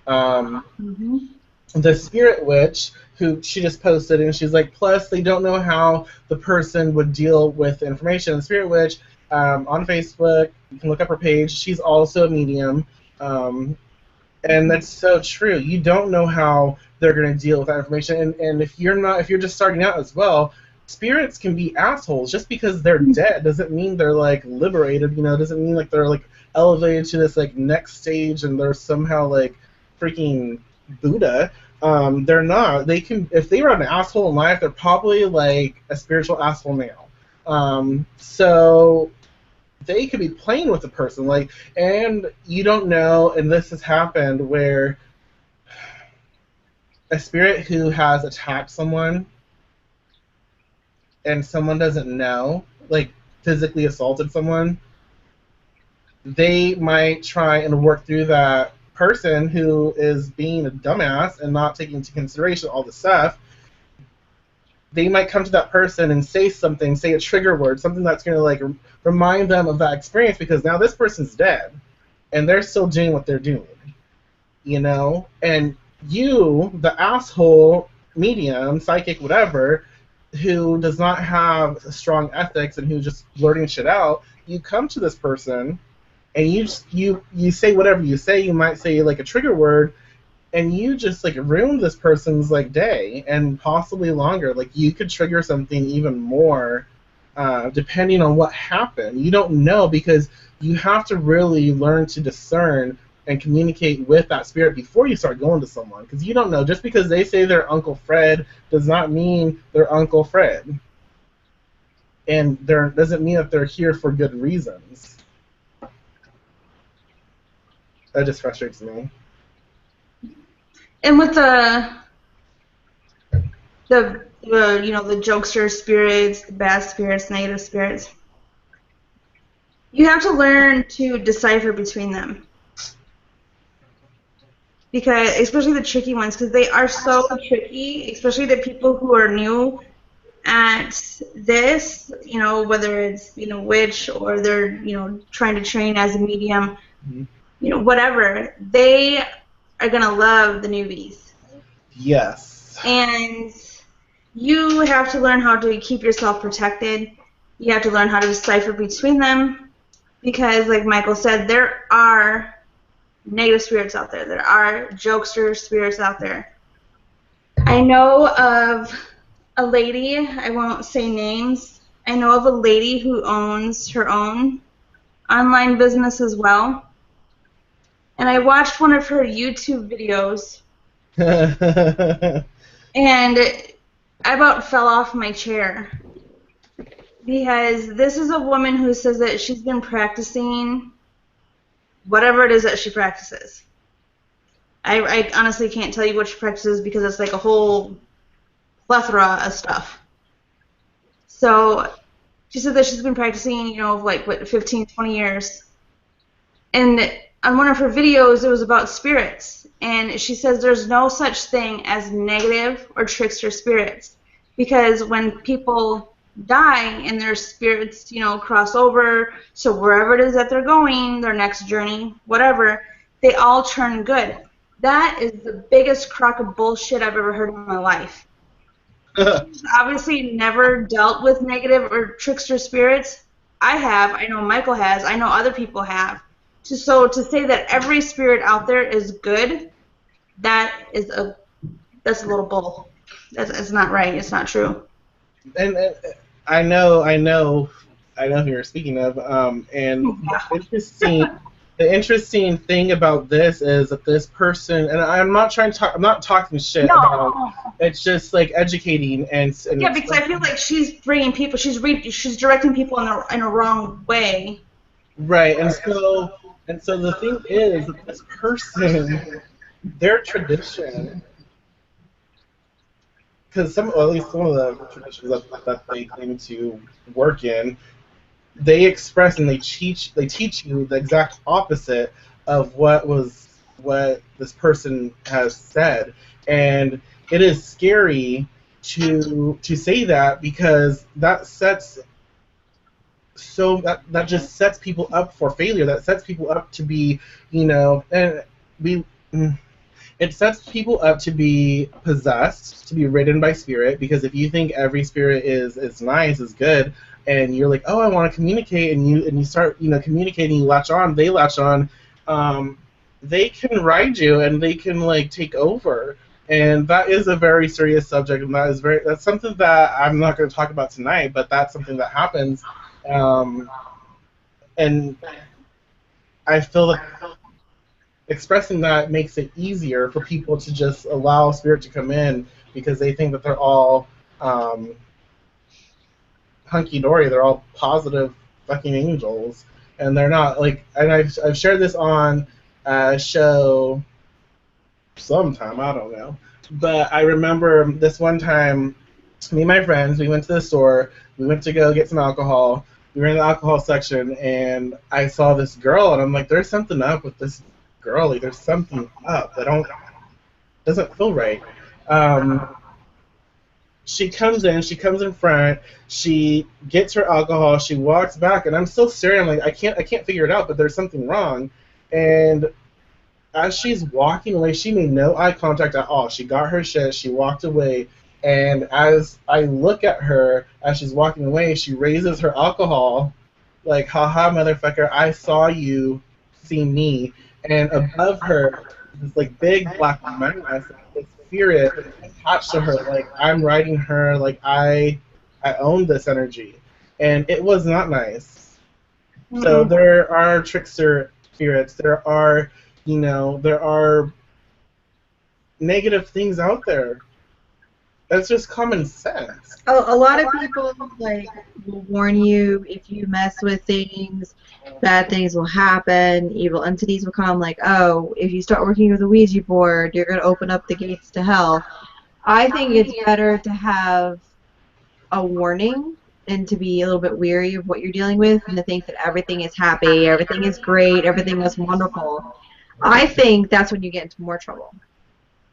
The spirit witch, who she just posted, and she's like, plus they don't know how the person would deal with information. The spirit witch, on Facebook, you can look up her page. She's also a medium. And that's so true. You don't know how they're going to deal with that information. And if you're just starting out as well, spirits can be assholes. Just because they're dead doesn't mean they're like liberated. Doesn't mean like they're like elevated to this like next stage and they're somehow like freaking Buddha. They're not. They can, if they were an asshole in life, they're probably like a spiritual asshole now. So they could be playing with the person, and you don't know, and this has happened where a spirit who has attacked someone and someone doesn't know, physically assaulted someone, they might try and work through that person who is being a dumbass and not taking into consideration all the stuff. They might come to that person and say something, say a trigger word, something that's going to remind them of that experience, because now this person's dead and they're still doing what they're doing, and you, the asshole medium, psychic, whatever, who does not have strong ethics and who's just blurting shit out, you come to this person and you say whatever you say. You might say a trigger word, and you just ruin this person's day and possibly longer. You could trigger something even more, depending on what happened. You don't know, because you have to really learn to discern and communicate with that spirit before you start going to someone, because you don't know. Just because they say they're Uncle Fred does not mean they're Uncle Fred, and doesn't mean that they're here for good reasons. That just frustrates me. And with the jokester spirits, the bad spirits, negative spirits, you have to learn to decipher between them. Because, especially the tricky ones, because they are so tricky, especially the people who are new at this, whether it's, witch, or they're, trying to train as a medium, whatever. They are going to love the newbies. Yes. And you have to learn how to keep yourself protected. You have to learn how to decipher between them. Because, like Michael said, there are negative spirits out there. There are jokester spirits out there. I know of a lady, I won't say names, I know of a lady who owns her own online business as well. And I watched one of her YouTube videos, and I about fell off my chair. Because this is a woman who says that she's been practicing whatever it is that she practices. I honestly can't tell you what she practices because it's like a whole plethora of stuff. So she said that she's been practicing, you know, like, 15, 20 years. And on one of her videos, it was about spirits. And she says there's no such thing as negative or trickster spirits. Because when people die and their spirits, you know, cross over, so wherever it is that they're going, their next journey, whatever, they all turn good. That is the biggest crock of bullshit I've ever heard in my life. She's obviously never dealt with negative or trickster spirits. I have. I know Michael has. I know other people have. So to say that every spirit out there is good, that's a little bull. That's not right. It's not true. And I know who you're speaking of. And the interesting thing about this is that this person, and I'm not talking shit about. It's just like educating and yeah, because I feel like she's bringing people, she's directing people in a wrong way. Right, and so the thing is that this person, their tradition, because at least some of the traditions that they claim to work in, they express and they teach you the exact opposite of what this person has said, and it is scary to say that because that just sets people up for failure. That sets people up to be, it sets people up to be possessed, to be ridden by spirit, because if you think every spirit is nice, is good, and you're like, oh, I want to communicate, and you start, communicating, you latch on, they latch on, they can ride you, and they can, like, take over. And that is a very serious subject, and that's something that I'm not going to talk about tonight, but that's something that happens. And I feel that expressing that makes it easier for people to just allow spirit to come in because they think that they're all hunky-dory, they're all positive fucking angels, and they're not. Like, and I've shared this on a show sometime, I don't know, but I remember this one time, me and my friends, we went to the store, we went to go get some alcohol, we were in the alcohol section, and I saw this girl, and I'm like, there's something up with this girl, like, there's something up that doesn't feel right. She comes in front, she gets her alcohol, she walks back, and I'm still staring, I'm like, I can't figure it out, but there's something wrong. And as she's walking away, she made no eye contact at all. She got her shit, she walked away, and as I look at her, as she's walking away, she raises her alcohol, like, haha, motherfucker, I saw you see me. And above her, this, like, big black mass, this spirit attached to her, like, I'm riding her, like, I own this energy. And it was not nice. Mm-hmm. So there are trickster spirits, there are negative things out there. That's just common sense. A lot of people, like, will warn you if you mess with things, bad things will happen, evil entities will come, like, oh, if you start working with a Ouija board, you're going to open up the gates to hell. I think it's better to have a warning and to be a little bit weary of what you're dealing with and to think that everything is happy, everything is great, everything is wonderful. I think that's when you get into more trouble,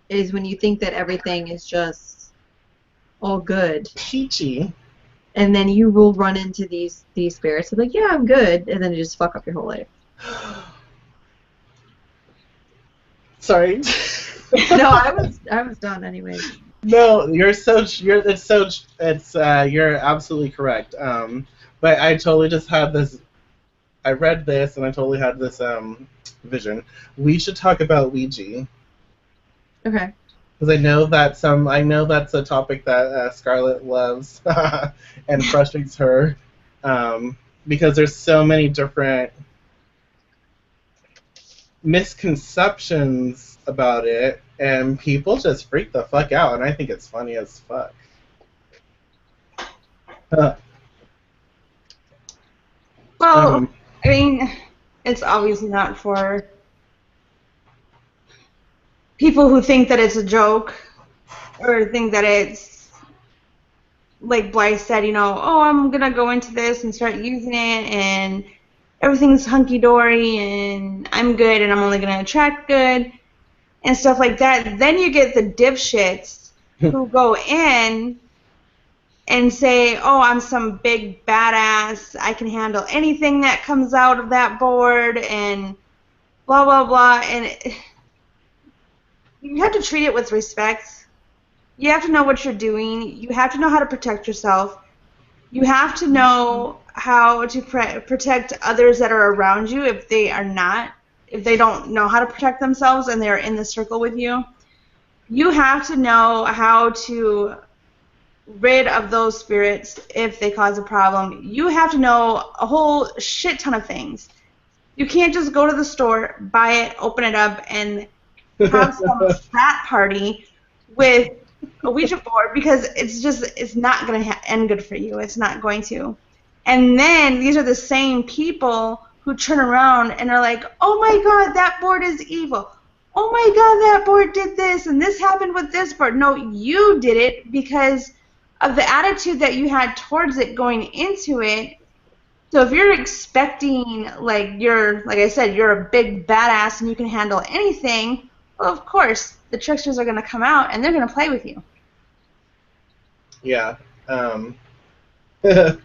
is when you think that everything is just all good, peachy, and then you will run into these spirits like, yeah, I'm good, and then you just fuck up your whole life. Sorry. No, I was done anyways. No, you're absolutely correct. But I totally just had this. I read this and I totally had this vision. We should talk about Ouija Okay. because I know that's a topic that Scarlett loves and frustrates her because there's so many different misconceptions about it, and people just freak the fuck out, and I think it's funny as fuck. Well, um, I mean, it's obviously not for people who think that it's a joke or think that it's like Blythe said, oh, I'm gonna go into this and start using it and everything's hunky dory and I'm good and I'm only gonna attract good and stuff like that. Then you get the dipshits who go in and say, oh, I'm some big badass, I can handle anything that comes out of that board and blah blah blah, and you have to treat it with respect. You have to know what you're doing. You have to know how to protect yourself. You have to know how to protect others that are around you if they don't know how to protect themselves and they're in the circle with you. You have to know how to rid of those spirits if they cause a problem. You have to know a whole shit ton of things. You can't just go to the store, buy it, open it up, and have some frat party with a Ouija board because it's not going to end good for you. It's not going to. And then these are the same people who turn around and are like, oh my god, that board is evil. Oh my god, that board did this and this happened with this board. No, you did it because of the attitude that you had towards it going into it. So if you're expecting, like I said, you're a big badass and you can handle anything, well, of course, the tricksters are going to come out and they're going to play with you. Yeah. It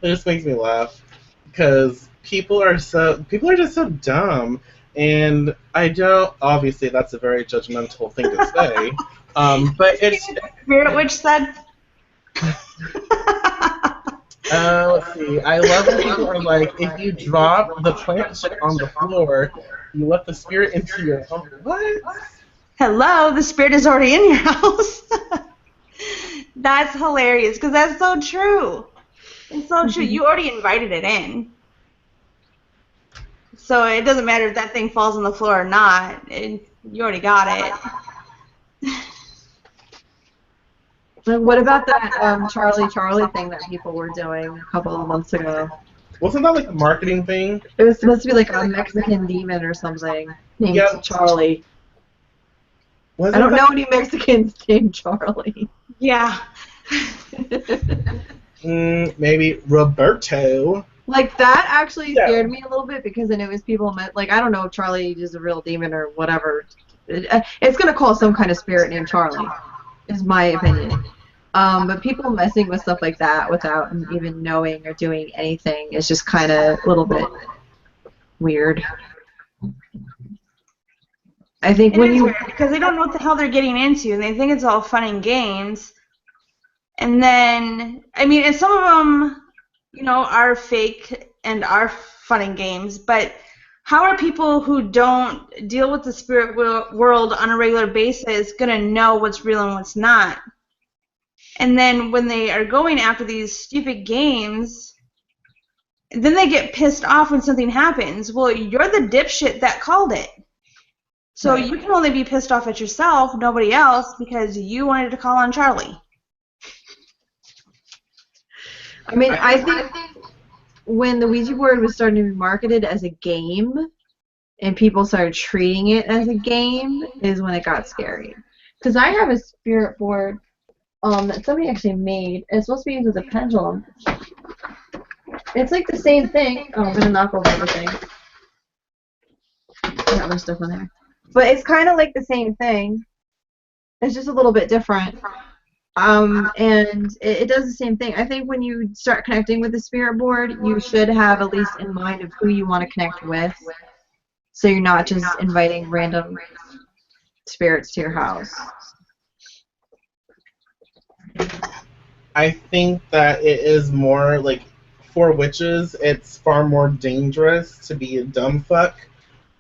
just makes me laugh because people are just so dumb, and I don't. Obviously, that's a very judgmental thing to say. But it's Spirit Witch said. let's see. I love when people are like, if you drop the plant shit on the floor, you let the spirit into your home. What? Hello, the spirit is already in your house. That's hilarious because that's so true. It's so true. You already invited it in. So it doesn't matter if that thing falls on the floor or not. You already got it. What about that Charlie thing that people were doing a couple of months ago? Wasn't that like a marketing thing? It was supposed to be like a Mexican demon or something named Charlie. I don't know any Mexicans named Charlie. Yeah. Maybe Roberto. Like, that actually scared me a little bit because then it was people, like, I don't know if Charlie is a real demon or whatever. It's going to call some kind of spirit named Charlie, is my opinion. But people messing with stuff like that without even knowing or doing anything is just kind of a little bit weird. I think because they don't know what the hell they're getting into, and they think it's all fun and games. And then, I mean, and some of them, are fake and are fun and games, but how are people who don't deal with the spirit world on a regular basis going to know what's real and what's not? And then when they are going after these stupid games, then they get pissed off when something happens. Well, you're the dipshit that called it. So you can only be pissed off at yourself, nobody else, because you wanted to call on Charlie. I mean, I think when the Ouija board was starting to be marketed as a game and people started treating it as a game is when it got scary. Because I have a spirit board that somebody actually made. It's supposed to be used as a pendulum. It's like the same thing. Oh, I'm going to knock over everything. I got other stuff in there. But it's kind of like the same thing. It's just a little bit different. And it does the same thing. I think when you start connecting with the spirit board, you should have at least in mind of who you want to connect with. so you're not just inviting random spirits to your house. I think that it is more like for witches, it's far more dangerous to be a dumb fuck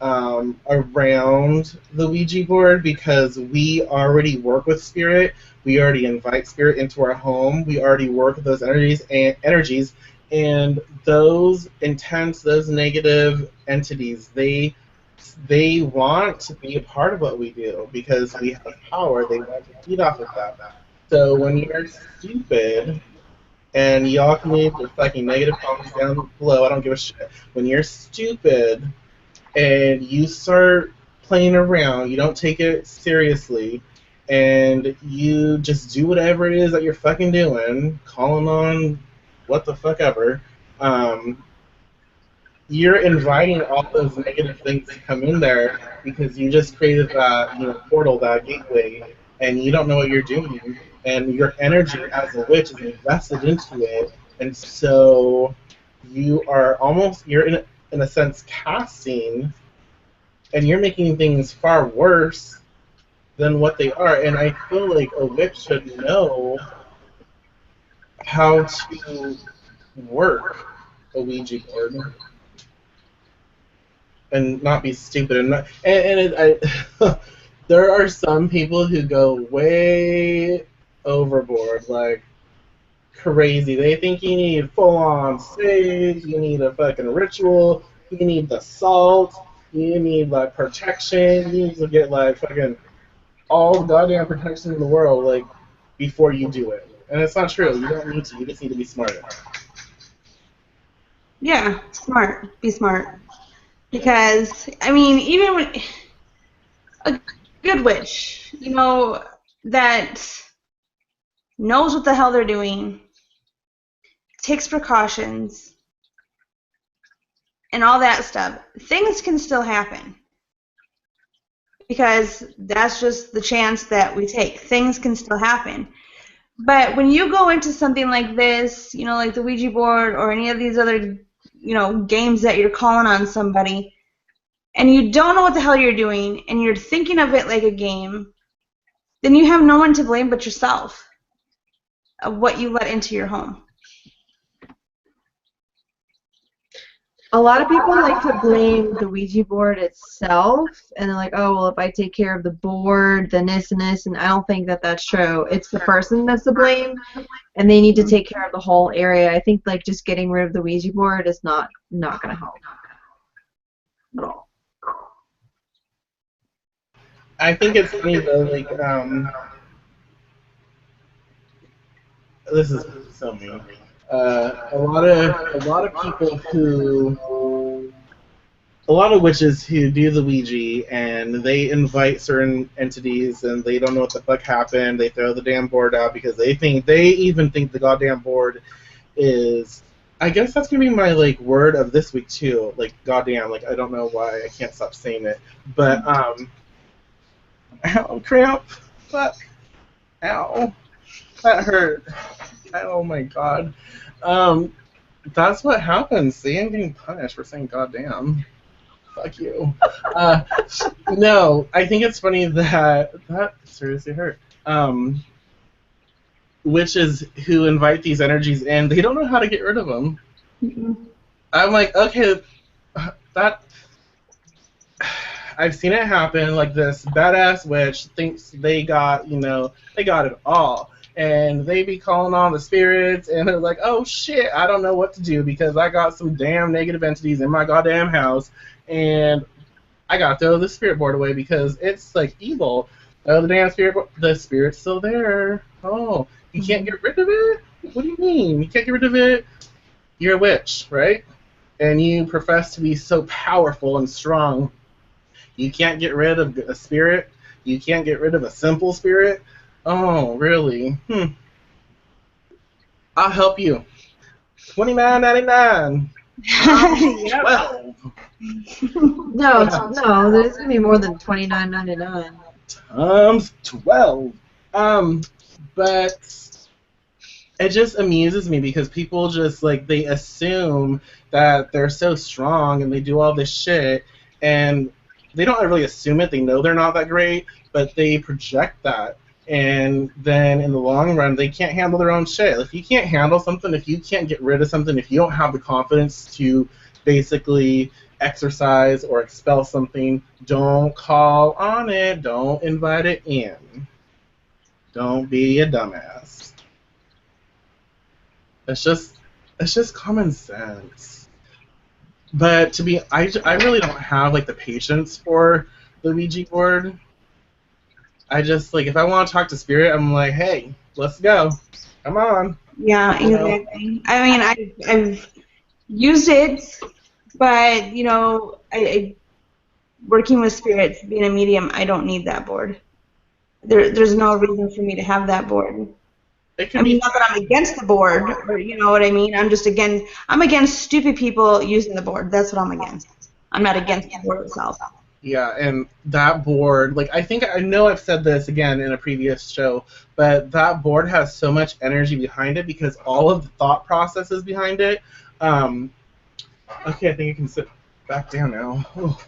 around the Ouija board because we already work with spirit. We already invite spirit into our home. We already work with those energies, and those intense, those negative entities, they want to be a part of what we do because we have power. They want to feed off of that. So when you're stupid, and y'all can leave your fucking negative comments down below. I don't give a shit. When you're stupid and you start playing around, you don't take it seriously, and you just do whatever it is that you're fucking doing, calling on what the fuck ever, um, you're inviting all those negative things to come in there because you just created that portal, that gateway, and you don't know what you're doing, and your energy as a witch is invested into it, and so you're in a sense casting, and you're making things far worse than what they are. And I feel like a witch should know how to work a Ouija board and not be stupid there are some people who go way overboard, like crazy. They think you need full on sage, you need a fucking ritual, you need the salt, you need like protection, you need to get like fucking all the goddamn protection in the world like before you do it. And it's not true. You don't need to. You just need to be smarter. Yeah, smart. Be smart. Because, I mean, even when a good witch, that knows what the hell they're doing, takes precautions, and all that stuff, things can still happen. Because that's just the chance that we take. Things can still happen. But when you go into something like this, like the Ouija board or any of these other, games that you're calling on somebody, and you don't know what the hell you're doing, and you're thinking of it like a game, then you have no one to blame but yourself of what you let into your home. A lot of people like to blame the Ouija board itself, and they're like, oh, well, if I take care of the board, then this and this, and I don't think that that's true. It's the person that's to blame, and they need to take care of the whole area. I think, like, just getting rid of the Ouija board is not going to help at all. I think it's funny though, like, this is so mean. A lot of witches who do the Ouija and they invite certain entities and they don't know what the fuck happened. They throw the damn board out because they even think the goddamn board is. I guess that's gonna be my like word of this week too. Like goddamn, like I don't know why I can't stop saying it, but ow, cramp, fuck, ow, that hurt. Oh my god. That's what happens. See, I'm getting punished for saying goddamn. Fuck you. No, I think it's funny that seriously hurt. Witches who invite these energies in, they don't know how to get rid of them. Mm-hmm. I'm like, okay, that I've seen it happen. Like this badass witch thinks they got it all. And they be calling on the spirits, and they're like, oh shit, I don't know what to do because I got some damn negative entities in my goddamn house, and I gotta throw the spirit board away because it's like evil. Oh, the damn spirit board, the spirit's still there. Oh, you can't get rid of it? What do you mean? You can't get rid of it? You're a witch, right? And you profess to be so powerful and strong. You can't get rid of a spirit? You can't get rid of a simple spirit? Oh, really? I'll help you. $29.99. Yep. 12. No, there's gonna be more than $29.99. Times 12. But it just amuses me because people just like they assume that they're so strong and they do all this shit, and they don't really assume it. They know they're not that great, but they project that. And then in the long run, they can't handle their own shit. If you can't handle something, if you can't get rid of something, if you don't have the confidence to basically exercise or expel something, don't call on it. Don't invite it in. Don't be a dumbass. It's just common sense. But I really don't have like the patience for the Ouija board. I just like if I want to talk to spirit, I'm like, hey, let's go, come on. Yeah, You know? exactly. I mean, I've used it, but I working with spirits, being a medium, I don't need that board. There's no reason for me to have that board. It I can mean, be not that I'm against the board, or you know what I mean. I'm against stupid people using the board. That's what I'm against. I'm not against the board itself. yeah, and that board, like I know I've said this again in a previous show, but that board has so much energy behind it because all of the thought processes behind it. Okay, I think you can sit back down now. Oh.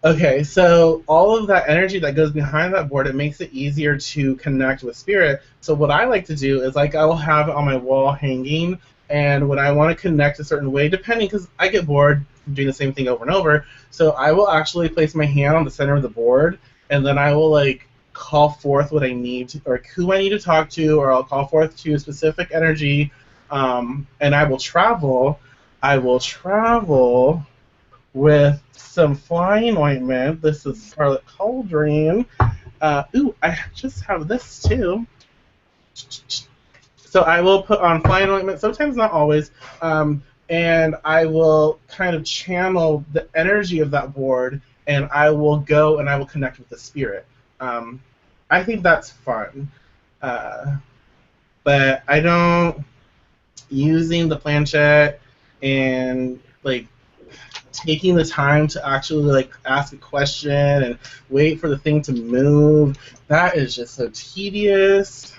Okay, so all of that energy that goes behind that board, it makes it easier to connect with spirit. So what I like to do is like I will have it on my wall hanging, and when I want to connect a certain way, depending, because I get bored from doing the same thing over and over, so I will actually place my hand on the center of the board, and then I will like call forth what I need to, or who I need to talk to, or I'll call forth to a specific energy, and I will travel. I will travel with some flying ointment. This is Scarlet Cauldron. Ooh, I just have this too. So I will put on flying ointment, sometimes not always, and I will kind of channel the energy of that board, and I will go and I will connect with the spirit. I think that's fun. But I don't, using the planchette and like taking the time to actually like ask a question and wait for the thing to move, that is just so tedious.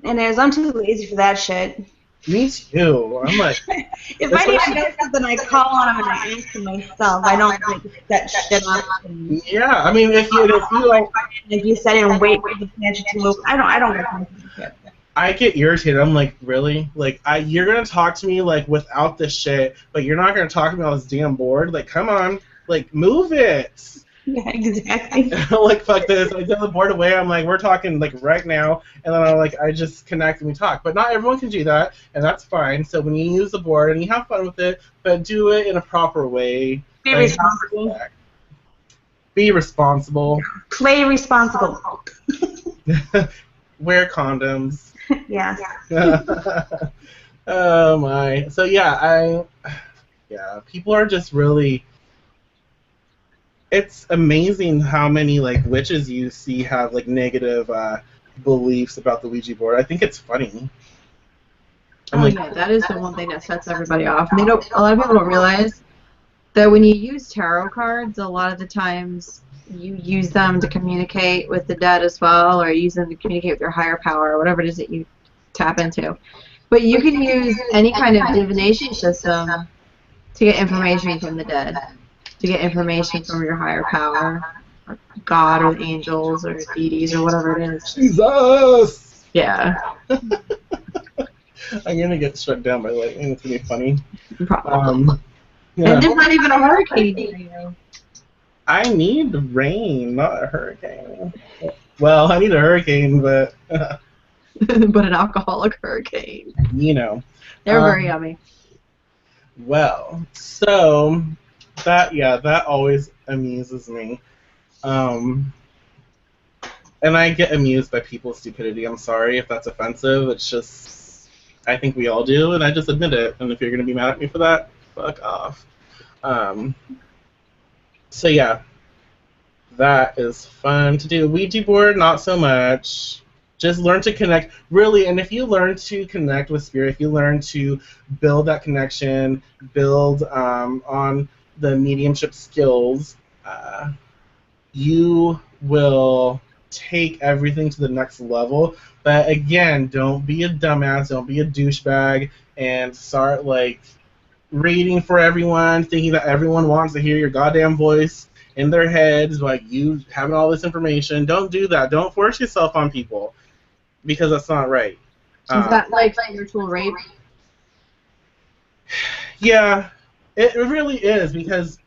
And I'm too lazy for that shit. Me too. I'm like, If I need to know something, I call on them and I ask them myself. I don't like set shit up. And yeah. I mean, if you sit and wait for the planche to move, I don't get shit. I get irritated. I'm like, really? Like, you're gonna talk to me like without this shit, but you're not gonna talk to me on this damn board. Like, come on, like, move it. Yeah, exactly. Like, fuck this. I get the board away. I'm like, we're talking like right now, and then I just connect and we talk. But not everyone can do that, and that's fine. So when you use the board and you have fun with it, but do it in a proper way. Be responsible. Be responsible. Play responsible. Wear condoms. Yeah. Oh my. So yeah, people are just really. It's amazing how many like witches you see have like negative beliefs about the Ouija board. I think it's funny. Yeah, that is the one thing that sets everybody off. And a lot of people don't realize that when you use tarot cards, a lot of the times you use them to communicate with the dead as well, or use them to communicate with your higher power, or whatever it is that you tap into. But you can use any kind of divination system to get information from the dead, to get information from your higher power, or God, or the angels, or deities, or whatever it is. Jesus! Yeah. I'm gonna get struck down by lightning. It's gonna be funny. Probably. Yeah. And there's not even a hurricane near you. I need rain, not a hurricane. Well, I need a hurricane, but But an alcoholic hurricane. you know. They're very yummy. Well, so that always amuses me. And I get amused by people's stupidity. I'm sorry if that's offensive. It's just, I think we all do, and I just admit it. And if you're going to be mad at me for that, fuck off. So yeah, that is fun to do. Ouija board, not so much. Just learn to connect, really, and if you learn to connect with spirit, if you learn to build that connection, build on the mediumship skills, you will take everything to the next level. But again, don't be a dumbass, don't be a douchebag, and start like reading for everyone, thinking that everyone wants to hear your goddamn voice in their heads, like you having all this information. Don't do that. Don't force yourself on people because that's not right. Is that like spiritual rape? Yeah, it really is because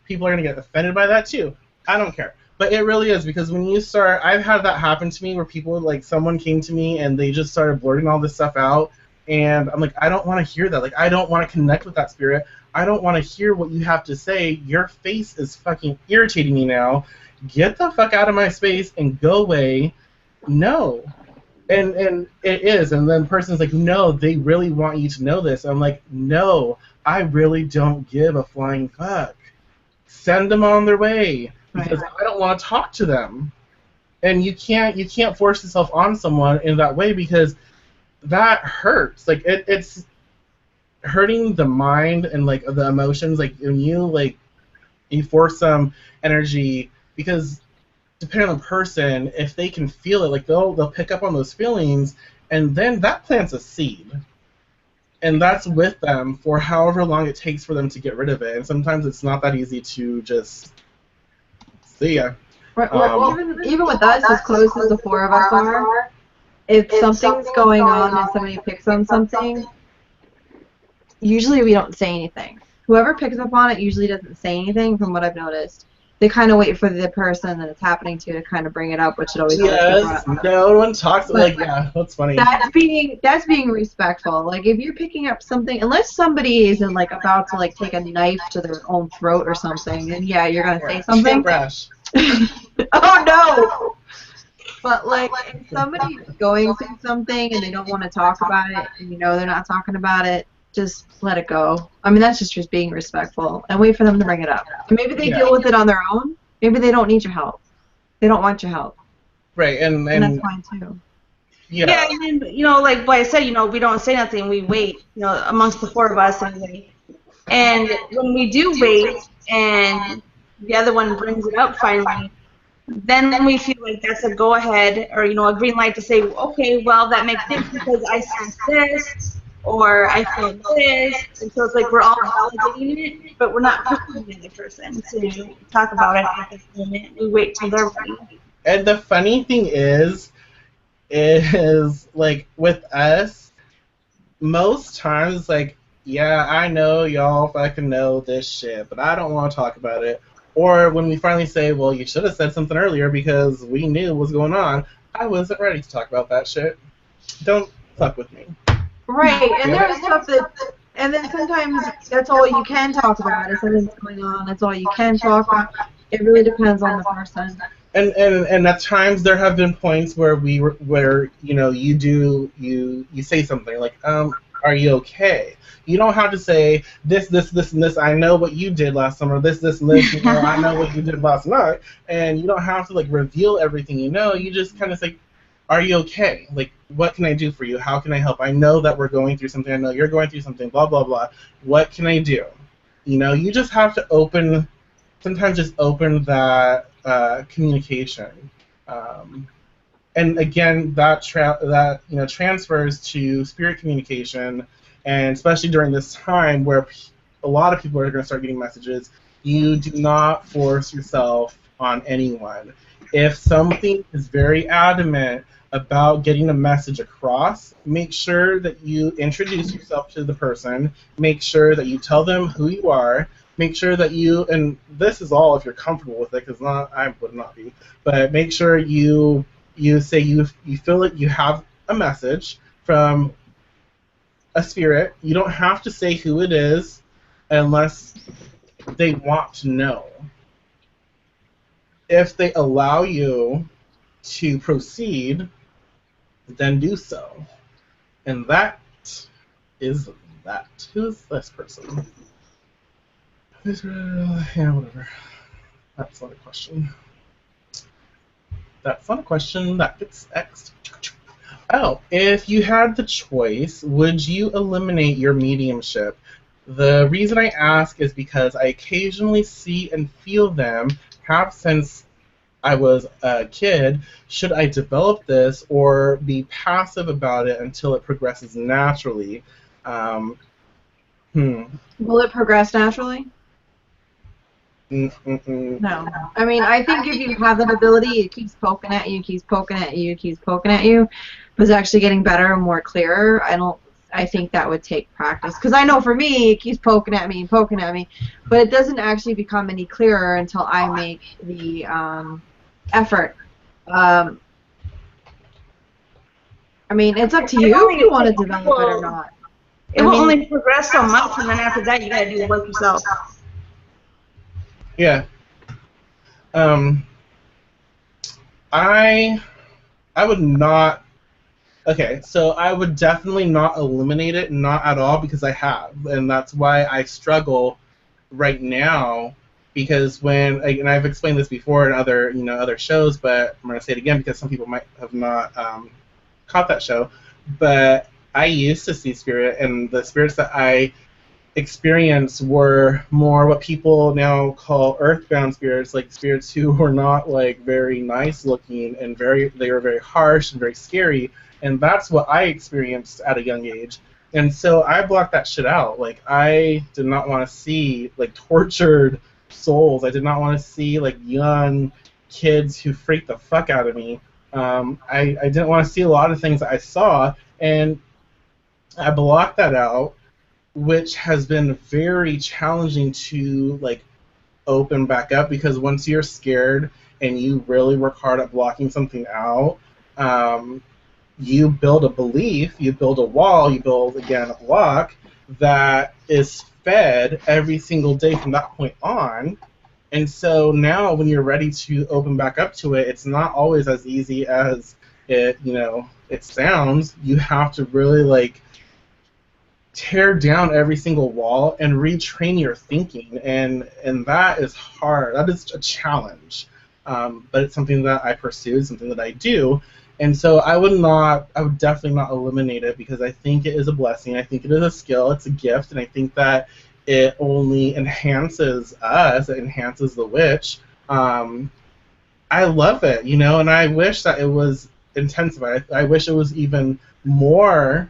people are going to get offended by that too. I don't care. But it really is because when you start, I've had that happen to me where people, like someone came to me and they just started blurting all this stuff out. And I'm like, I don't want to hear that. Like, I don't want to connect with that spirit. I don't want to hear what you have to say. Your face is fucking irritating me now. Get the fuck out of my space and go away. No. And it is. And then the person's like, no, they really want you to know this. I'm like, no, I really don't give a flying fuck. Send them on their way because I don't want to talk to them. And you can't force yourself on someone in that way because that hurts. Like it's hurting the mind and like the emotions. Like when you force some energy because depending on the person, if they can feel it, like they'll pick up on those feelings, and then that plants a seed. And that's with them for however long it takes for them to get rid of it. And sometimes it's not that easy to just see ya. Well, even with us, as close as the four of us are, if something's going on and somebody picks on something, usually we don't say anything. Whoever picks up on it usually doesn't say anything, from what I've noticed. They kind of wait for the person that it's happening to kind of bring it up, which it always yes, no one talks like yeah, that's funny. That's being respectful. Like if you're picking up something, unless somebody is in, like about to like take a knife to their own throat or something, then yeah, you're gonna say something. Oh no! But like if somebody's going through something and they don't want to talk about it, and you know they're not talking about it, just let it go. I mean, that's just being respectful and wait for them to bring it up. And maybe they deal with it on their own. Maybe they don't need your help. They don't want your help. Right, and that's fine too. Yeah, and then, you know, like I said, you know, we don't say nothing. We wait, you know, amongst the four of us anyway. And when we do wait and the other one brings it up finally, then we feel like that's a go-ahead or, you know, a green light to say, okay, well, that makes sense because I sense this. Or I feel this, and so it's like we're all validating it, but we're not pushing the other person to talk about it at this moment. We wait till they're ready. And the funny thing is like with us, most times like, yeah, I know y'all fucking know this shit, but I don't want to talk about it. Or when we finally say, well, you should have said something earlier because we knew what was going on, I wasn't ready to talk about that shit. Don't fuck with me. Right, and there's stuff that, and then sometimes that's all you can talk about. If something's going on, that's all you can talk about. It really depends on the person. And at times there have been points where you know you say something like are you okay? You don't have to say this and this. I know what you did last summer. This and this. You know, I know what you did last night. And you don't have to like reveal everything you know. You just kind of say, are you okay? Like, what can I do for you? How can I help? I know that we're going through something. I know you're going through something, blah, blah, blah. What can I do? You know, you just have to sometimes just open that communication. And again, that transfers to spirit communication, and especially during this time where a lot of people are going to start getting messages, you do not force yourself on anyone. If something is very adamant about getting a message across, make sure that you introduce yourself to the person, make sure that you tell them who you are, make sure that you, and this is all if you're comfortable with it, because I would not be, but make sure you say you feel like you have a message from a spirit. You don't have to say who it is unless they want to know. If they allow you to proceed, then do so. And that is that. Who's this person? Yeah, whatever. That's not a question. That's not a question. That gets X'd. Oh, if you had the choice, would you eliminate your mediumship? The reason I ask is because I occasionally see and feel them, have since I was a kid. Should I develop this or be passive about it until it progresses naturally? Hmm. Will it progress naturally? Mm-mm-mm. No. I mean, I think if you have that ability, it keeps poking at you, keeps poking at you, keeps poking at you, but it's actually getting better and more clearer. I think that would take practice. Because I know for me, it keeps poking at me and poking at me, but it doesn't actually become any clearer until I make the effort. Um, I mean, it's up to you if you want to develop it or not. It I will mean, only progress so much, and then after that, you gotta do the work yourself. Yeah. Um, I I would not. Okay, so I would definitely not eliminate it, not at all, because I have, and that's why I struggle right now. Because and I've explained this before in other other shows, but I'm gonna say it again because some people might have not caught that show. But I used to see spirit, and the spirits that I experience were more what people now call earthbound spirits, like spirits who were not like very nice looking and they were very harsh and very scary, and that's what I experienced at a young age. And so I blocked that shit out. Like I did not want to see like tortured souls. I did not want to see like young kids who freaked the fuck out of me. I didn't want to see a lot of things that I saw, and I blocked that out, which has been very challenging to like open back up, because once you're scared and you really work hard at blocking something out, um, you build a belief, you build a wall, you build again a block that is fed every single day from that point on. And so now when you're ready to open back up to it, it's not always as easy as it sounds. You have to really like tear down every single wall and retrain your thinking, and that is hard. That is a challenge, but it's something that I pursue, something that I do. And so I would definitely not eliminate it, because I think it is a blessing. I think it is a skill, it's a gift, and I think that it only enhances us, it enhances the witch. I love it, and I wish that it was intensified. I wish it was even more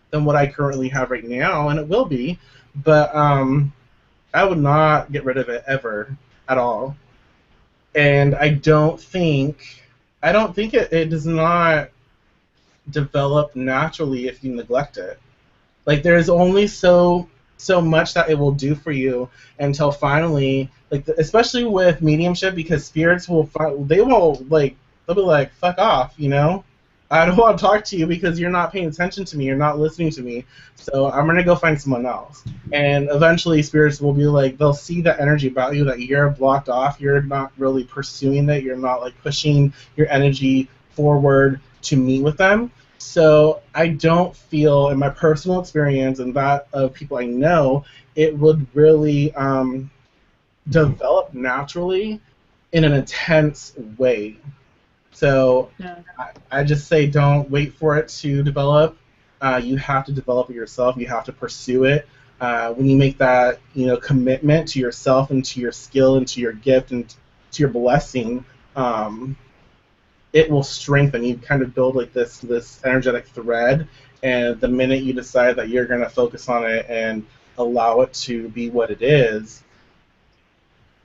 than what I currently have right now, and it will be. But I would not get rid of it ever at all. And I don't think it does not develop naturally if you neglect it. Like there's only so much that it will do for you until finally, like especially with mediumship, because spirits they will like they'll be like fuck off, I don't want to talk to you because you're not paying attention to me, you're not listening to me, so I'm gonna go find someone else. And eventually spirits will be like, they'll see the energy about you that you're blocked off, you're not really pursuing it, you're not like pushing your energy forward to meet with them. So I don't feel, in my personal experience and that of people I know, it would really develop naturally in an intense way. So yeah. I just say don't wait for it to develop. You have to develop it yourself. You have to pursue it. When you make that commitment to yourself and to your skill and to your gift and to your blessing, it will strengthen. You kind of build like this energetic thread, and the minute you decide that you're going to focus on it and allow it to be what it is,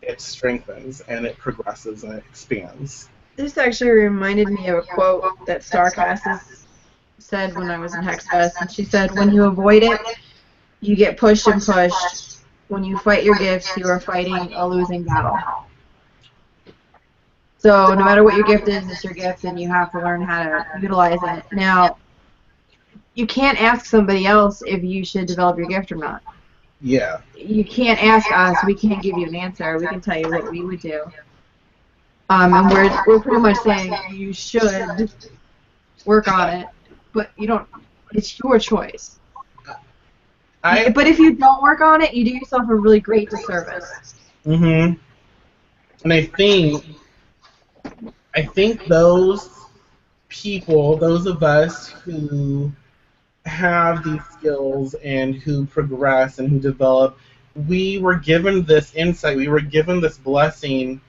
it strengthens and it progresses and it expands. This actually reminded me of a quote that Starcast said when I was in Hex Fest, and she said, "When you avoid it, you get pushed and pushed. When you fight your gifts, you are fighting a losing battle." So no matter what your gift is, it's your gift, and you have to learn how to utilize it. Now, you can't ask somebody else if you should develop your gift or not. Yeah. You can't ask us. We can't give you an answer. We can tell you what we would do. And we're pretty much saying you should work on it, but you don't. It's your choice. But if you don't work on it, you do yourself a really great disservice. And I think those people, those of us who have these skills and who progress and who develop, we were given this insight, we were given this blessing,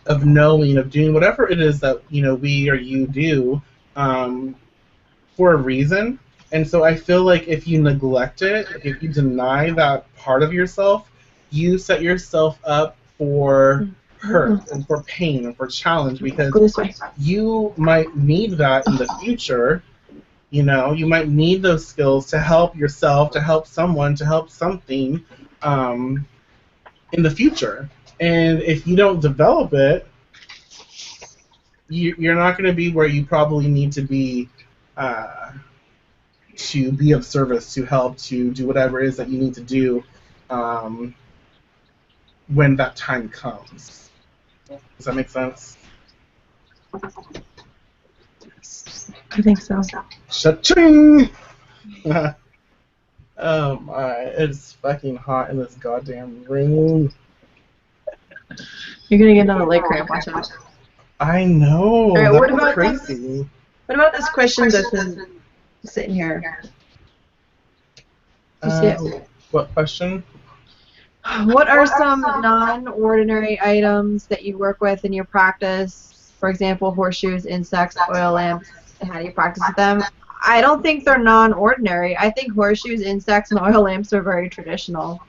of knowing, of doing whatever it is that we or you do, for a reason. And so I feel like if you neglect it, if you deny that part of yourself, you set yourself up for hurt and for pain and for challenge, because Go this way. you might need that in the future. You know, you might need those skills to help yourself, to help someone, to help something in the future. And if you don't develop it, you're not going to be where you probably need to be of service, to help, to do whatever it is that you need to do when that time comes. Does that make sense? I think so. Cha-ching! Oh my, it's fucking hot in this goddamn room. You're gonna get another leg cramp. Watch out. I know. Alright, That what was about crazy. What about this question that's been sitting here? You see it? What question? What are some non-ordinary items that you work with in your practice? For example, horseshoes, insects, oil lamps. And how do you practice with them? I don't think they're non-ordinary. I think horseshoes, insects, and oil lamps are very traditional.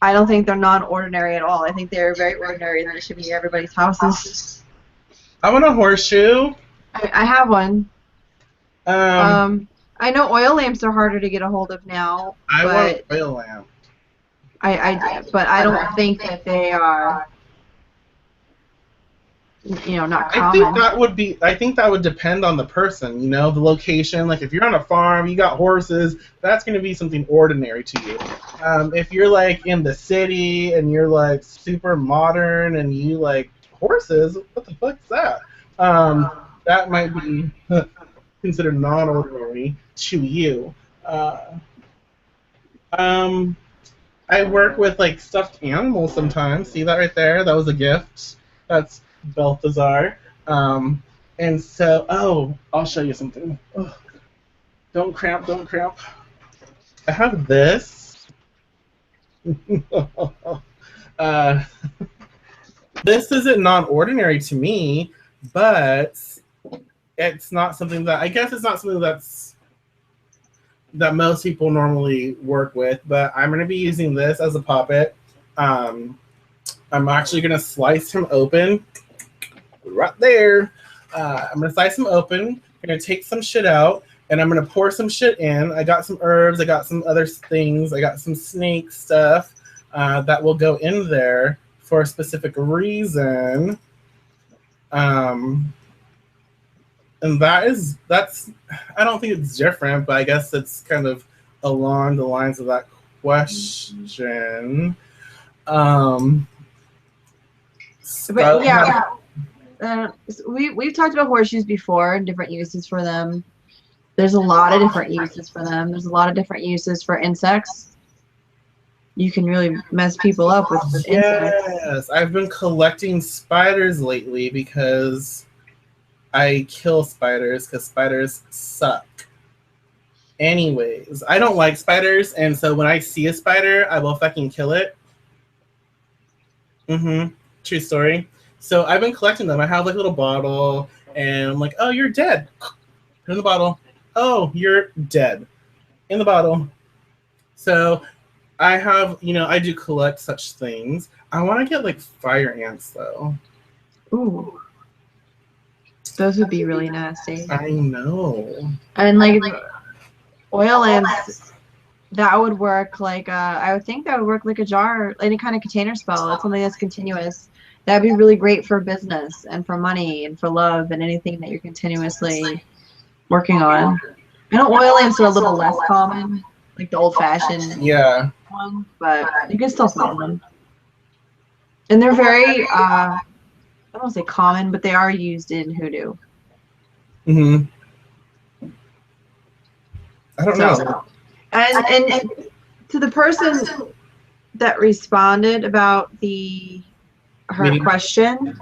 I don't think they're non-ordinary at all. I think they're very ordinary and they should be in everybody's houses. I want a horseshoe. I have one. I know oil lamps are harder to get a hold of now. I but want an oil lamp. but I don't think that they are, not common. I think that would depend on the person, the location. Like if you're on a farm, you got horses, that's going to be something ordinary to you. If you're like in the city and you're like super modern and you like horses, what the fuck is that? That might be considered non-ordinary to you. I work with like stuffed animals sometimes. See that right there? That was a gift. That's Balthazar. And so, I'll show you something. Oh, don't cramp, don't cramp. I have this. This isn't non-ordinary to me, but it's not something that, I guess it's not something that most people normally work with, but I'm going to be using this as a puppet. I'm actually going to slice him open right there. I'm going to slice him open. I'm going to take some shit out, and I'm going to pour some shit in. I got some herbs. I got some other things. I got some snake stuff that will go in there for a specific reason. And that's I don't think it's different, but I guess it's kind of along the lines of that question. But yeah, we've talked about horseshoes before and different uses for them. There's a lot of different uses for them. There's a lot of different uses for insects. You can really mess people up with insects. Yes, I've been collecting spiders lately because I kill spiders because spiders suck. Anyways, I don't like spiders, and so when I see a spider, I will fucking kill it. True story. So I've been collecting them. I have like a little bottle, and I'm like, oh, you're dead. Put in the bottle. Oh, you're dead. In the bottle. So I have, I do collect such things. I want to get like fire ants though. Ooh. Those would be really nasty. I know. And like oil lamps, that would work like I would think that would work like a jar, any kind of container spell. It's something that's continuous. That'd be really great for business and for money and for love and anything that you're continuously working on. I know oil lamps are a little less common, like the old-fashioned one, but you can still find them. And they're very I don't want to say common, but they are used in hoodoo. I don't know. And to the person that responded about her question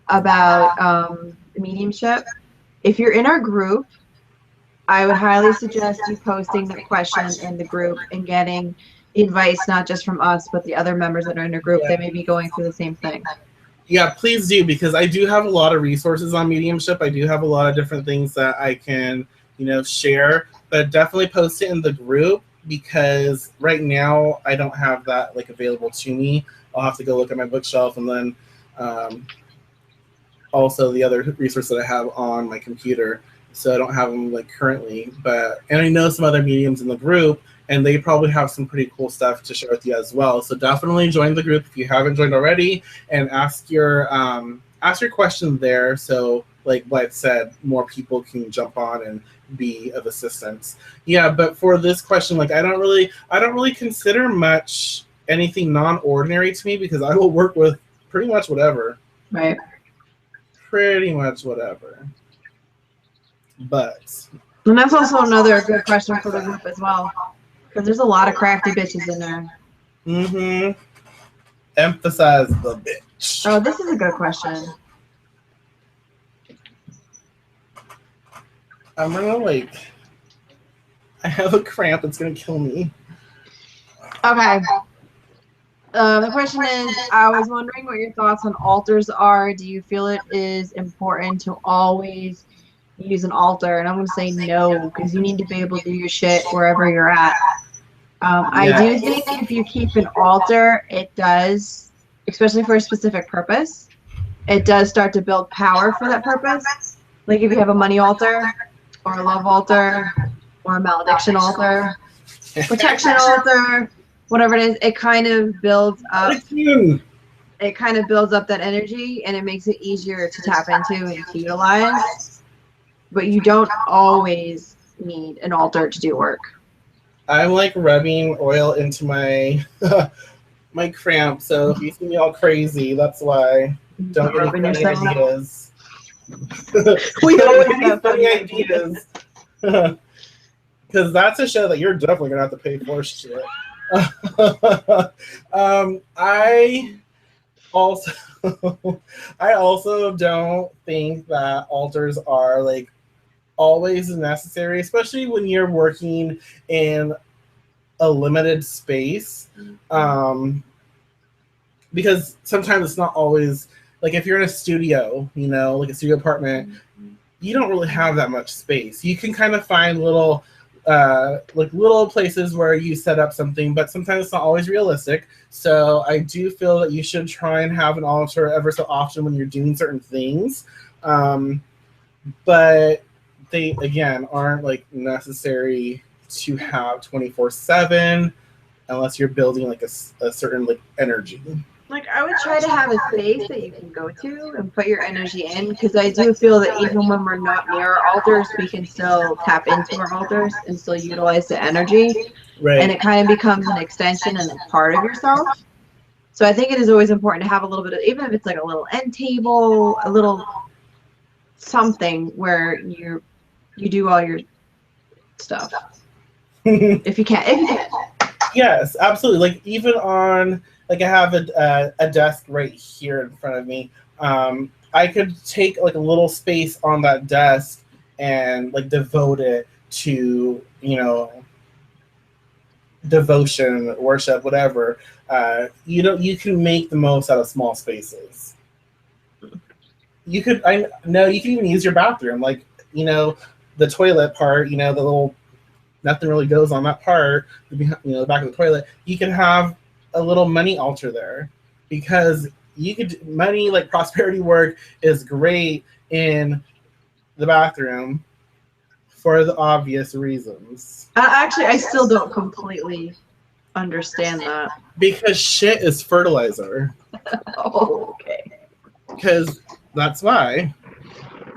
about mediumship, if you're in our group, I would highly suggest you posting that question in the group and getting advice not just from us, but the other members that are in the group that may be going through the same thing. Yeah, please do, because I do have a lot of resources on mediumship. I do have a lot of different things that I can, share. but definitely post it in the group because right now I don't have that like available to me. I'll have to go look at my bookshelf and then also the other resources that I have on my computer. So I don't have them like currently, and I know some other mediums in the group, and they probably have some pretty cool stuff to share with you as well. So definitely join the group if you haven't joined already, and ask your question there. So like what said, more people can jump on and be of assistance. Yeah, but for this question, like I don't really consider much anything non-ordinary to me because I will work with pretty much whatever. Right. Pretty much whatever. But. And that's also another good question for the group as well. Because there's a lot of crafty bitches in there. Mm-hmm. Emphasize the bitch. Oh, this is a good question. I'm gonna I have a cramp. It's gonna kill me. Okay. The question is, I was wondering what your thoughts on altars are. Do you feel it is important to always use an altar? And I'm going to say no, because you need to be able to do your shit wherever you're at. I do think if you keep an altar, it does, especially for a specific purpose, it does start to build power for that purpose. Like if you have a money altar, or a love altar, or a malediction altar, protection altar, whatever it is, it kind of builds up. It kind of builds up that energy, and it makes it easier to tap into and to utilize. But you don't always need an altar to do work. I'm like rubbing oil into my my cramp, so if you see me all crazy, that's why. Don't get any funny ideas. We always have funny ideas. Because that's a show that you're definitely gonna have to pay for shit. I also don't think that altars are like always necessary, especially when you're working in a limited space. Because sometimes it's not always like if you're in a studio, like a studio apartment, you don't really have that much space. You can kind of find little places where you set up something, but sometimes it's not always realistic. So I do feel that you should try and have an altar ever so often when you're doing certain things. But they, again, aren't like necessary to have 24/7 unless you're building like a certain like energy. Like I would try to have a space that you can go to and put your energy in, because I do feel that even when we're not near our altars, we can still tap into our altars and still utilize the energy. Right. And it kind of becomes an extension and a part of yourself. So I think it is always important to have a little bit of, even if it's like a little end table, a little something where you do all your stuff. if you can. Yes, absolutely. Like even on, like I have a desk right here in front of me. I could take like a little space on that desk and like devote it to, devotion, worship, whatever. You can make the most out of small spaces. You can even use your bathroom, like, the toilet part, the little, nothing really goes on that part, the back of the toilet. You can have a little money altar there, because money, like prosperity work, is great in the bathroom for the obvious reasons. Actually, I still don't completely understand that. Because shit is fertilizer. Oh, okay. Because that's why.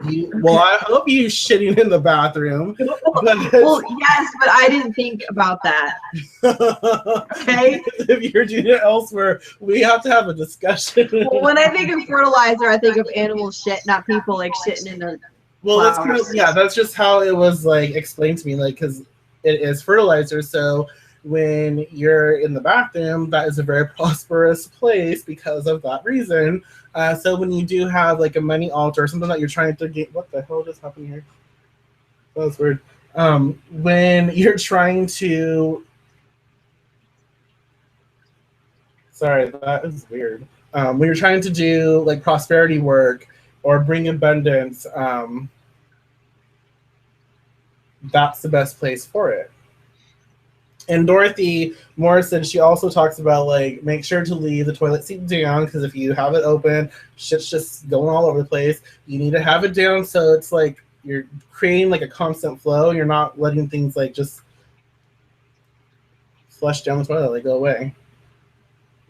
I hope you shitting in the bathroom. Well, yes, but I didn't think about that. Okay? If you're doing it elsewhere, we have to have a discussion. Well, when I think of fertilizer, I think of animal shit, not people like shitting in their flowers. That's just how it was like explained to me, like, because it is fertilizer. So when you're in the bathroom, that is a very prosperous place because of that reason. So when you do have like a money altar or something that you're trying to get, what the hell just happened here? That was weird. When you're trying to, sorry, that is weird. When you're trying to do like prosperity work or bring abundance, that's the best place for it. And Dorothy Morrison, she also talks about, like, make sure to leave the toilet seat down, because if you have it open, shit's just going all over the place. You need to have it down so it's like you're creating like a constant flow. You're not letting things like just flush down the toilet, like go away.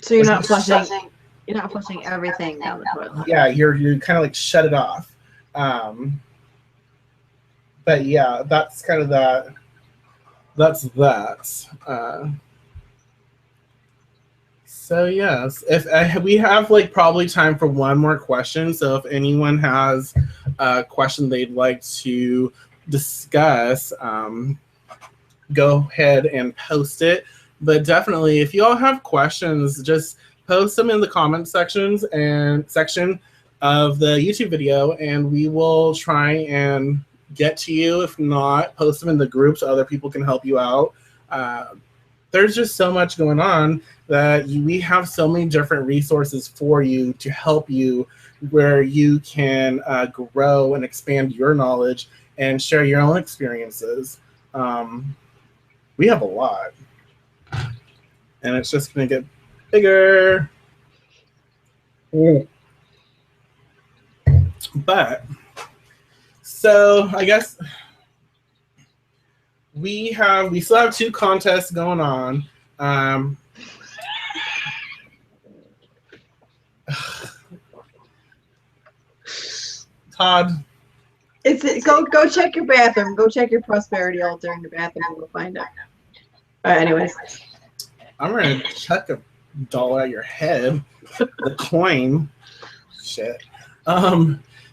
So you're not flushing. You're not flushing everything down the toilet. Yeah, you kind of like shut it off. But yeah, that's kind of that. That's that. So yes, if we have like probably time for one more question. So if anyone has a question they'd like to discuss, go ahead and post it. But definitely, if you all have questions, just post them in the comment section of the YouTube video, and we will try and get to you. If not, post them in the group so other people can help you out. There's just so much going on that we have so many different resources for you to help you, where you can grow and expand your knowledge and share your own experiences. We have a lot, and it's just going to get bigger. But so I guess we still have 2 contests going on. Todd, go check your bathroom. Go check your prosperity altar in your bathroom, and we'll find it. Anyways, I'm gonna chuck $1 at your head. The coin. Shit.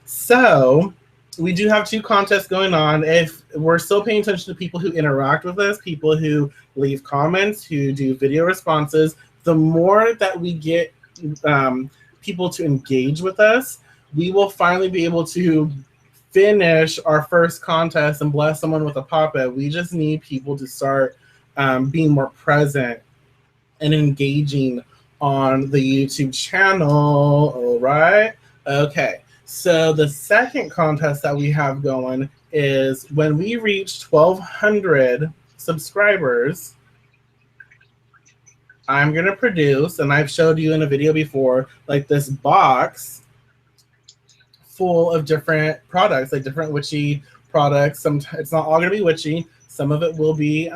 So we do have 2 contests going on. If we're still paying attention to people who interact with us, people who leave comments, who do video responses, the more that we get people to engage with us, we will finally be able to finish our first contest and bless someone with a pop-up. We just need people to start being more present and engaging on the YouTube channel. All right. Okay. So the second contest that we have going is when we reach 1,200 subscribers, I'm going to produce, and I've showed you in a video before, like this box full of different products, like different witchy products. It's not all going to be witchy. Some of it will be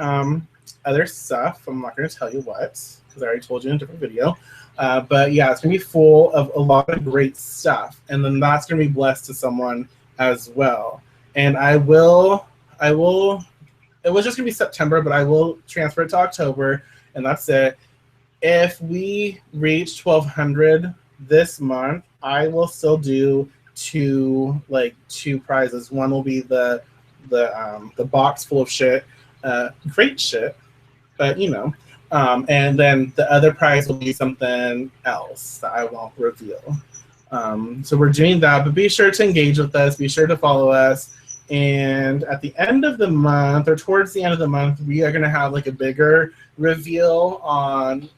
other stuff. I'm not going to tell you what, because I already told you in a different video. But yeah, it's going to be full of a lot of great stuff. And then that's going to be blessed to someone as well. And it was just going to be September, but I will transfer it to October, and that's it. If we reach 1,200 this month, I will still do two prizes. One will be the box full of shit, great shit, but you know. And then the other prize will be something else that I won't reveal. So we're doing that, but be sure to engage with us. Be sure to follow us. And at the end of the month, or towards the end of the month, we are going to have like a bigger reveal on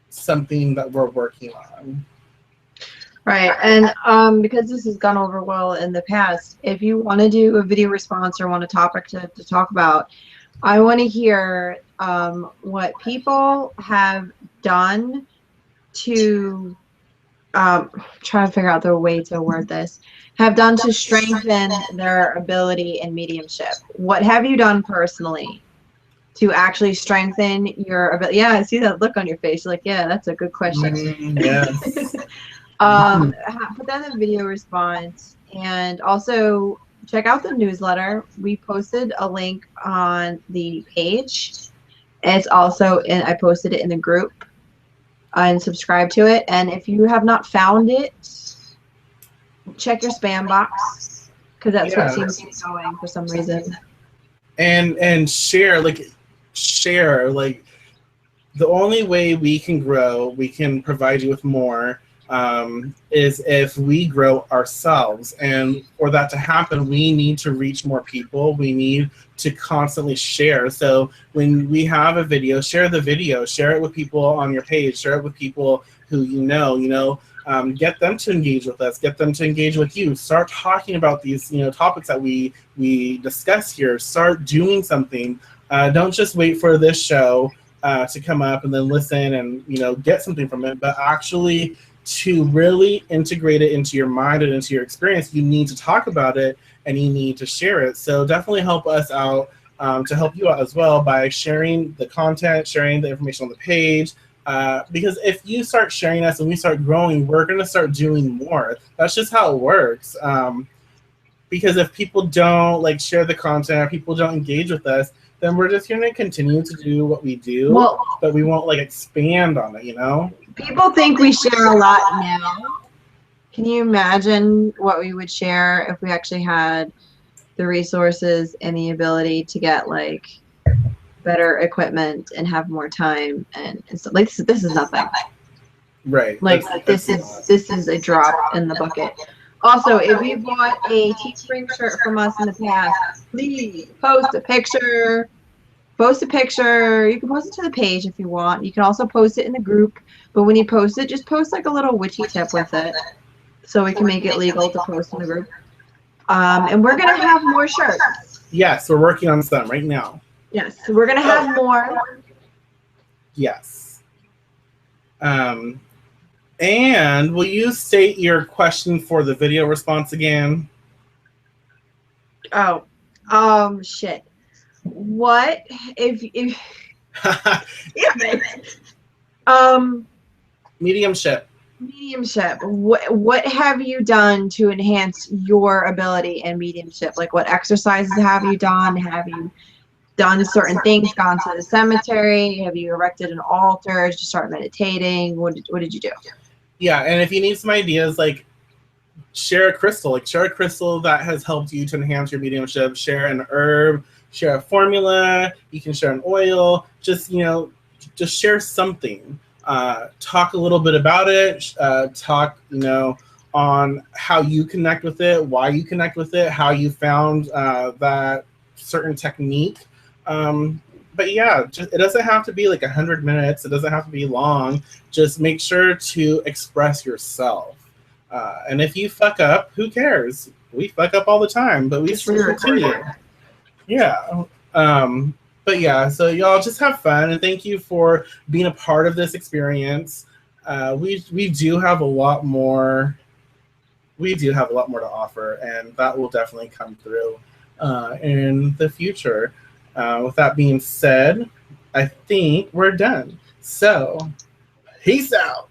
something that we're working on. Right, and because this has gone over well in the past, if you want to do a video response or want a topic to talk about, I want to hear what people have done to try to figure out the way to word this, have done to strengthen their ability in mediumship. What have you done personally to actually strengthen your ability? Yeah, I see that look on your face. You're like, yeah, that's a good question. Yes. Put that in the video response, and also check out the newsletter. We posted a link on the page. It's also I posted it in the group, and subscribe to it. And if you have not found it, check your spam box, because that's what seems to be going for some reason. And share. The only way we can grow, we can provide you with more, is if we grow ourselves. And for that to happen, we need to reach more people. We need to constantly share. So when we have a video, share the video, share it with people on your page, share it with people who you know. Get them to engage with us. Get them to engage with you. Start talking about these, topics that we discuss here. Start doing something. Don't just wait for this show to come up and then listen and get something from it, but actually to really integrate it into your mind and into your experience, you need to talk about it and you need to share it. So definitely help us out to help you out as well by sharing the content, sharing the information on the page. Because if you start sharing us and we start growing, we're going to start doing more. That's just how it works. Because if people don't share the content, or people don't engage with us, then we're just going to continue to do what we do, but we won't expand on it, People think we share a lot now. Can you imagine what we would share if we actually had the resources and the ability to get better equipment and have more time and stuff? This is nothing. Right. This is a drop in the bucket. Also, if you bought a Teespring shirt from us in the past, please post a picture. Post a picture. You can post it to the page if you want. You can also post it in the group. But when you post it, just post a little witchy tip with it, so we can make it legal to post in the group. And we're gonna have more shirts. Yes, we're working on some right now. Yes, so we're gonna have more. Yes. And will you state your question for the video response again? Oh, shit. What if mediumship. Mediumship. What have you done to enhance your ability in mediumship? What exercises have you done? Have you done certain things? Gone to the cemetery? Have you erected an altar? Did you start meditating? What did you do? Yeah, and if you need some ideas, share a crystal. Share a crystal that has helped you to enhance your mediumship. Share an herb. Share a formula. You can share an oil. Just share something. Talk a little bit about it. Talk on how you connect with it, why you connect with it, how you found that certain technique. But yeah, it doesn't have to be 100 minutes. It doesn't have to be long. Just make sure to express yourself. And if you fuck up, who cares? We fuck up all the time, but we still continue. Yeah. But yeah, so y'all just have fun, and thank you for being a part of this experience. We do have a lot more. We do have a lot more to offer, and that will definitely come through in the future. With that being said, I think we're done. So, peace out.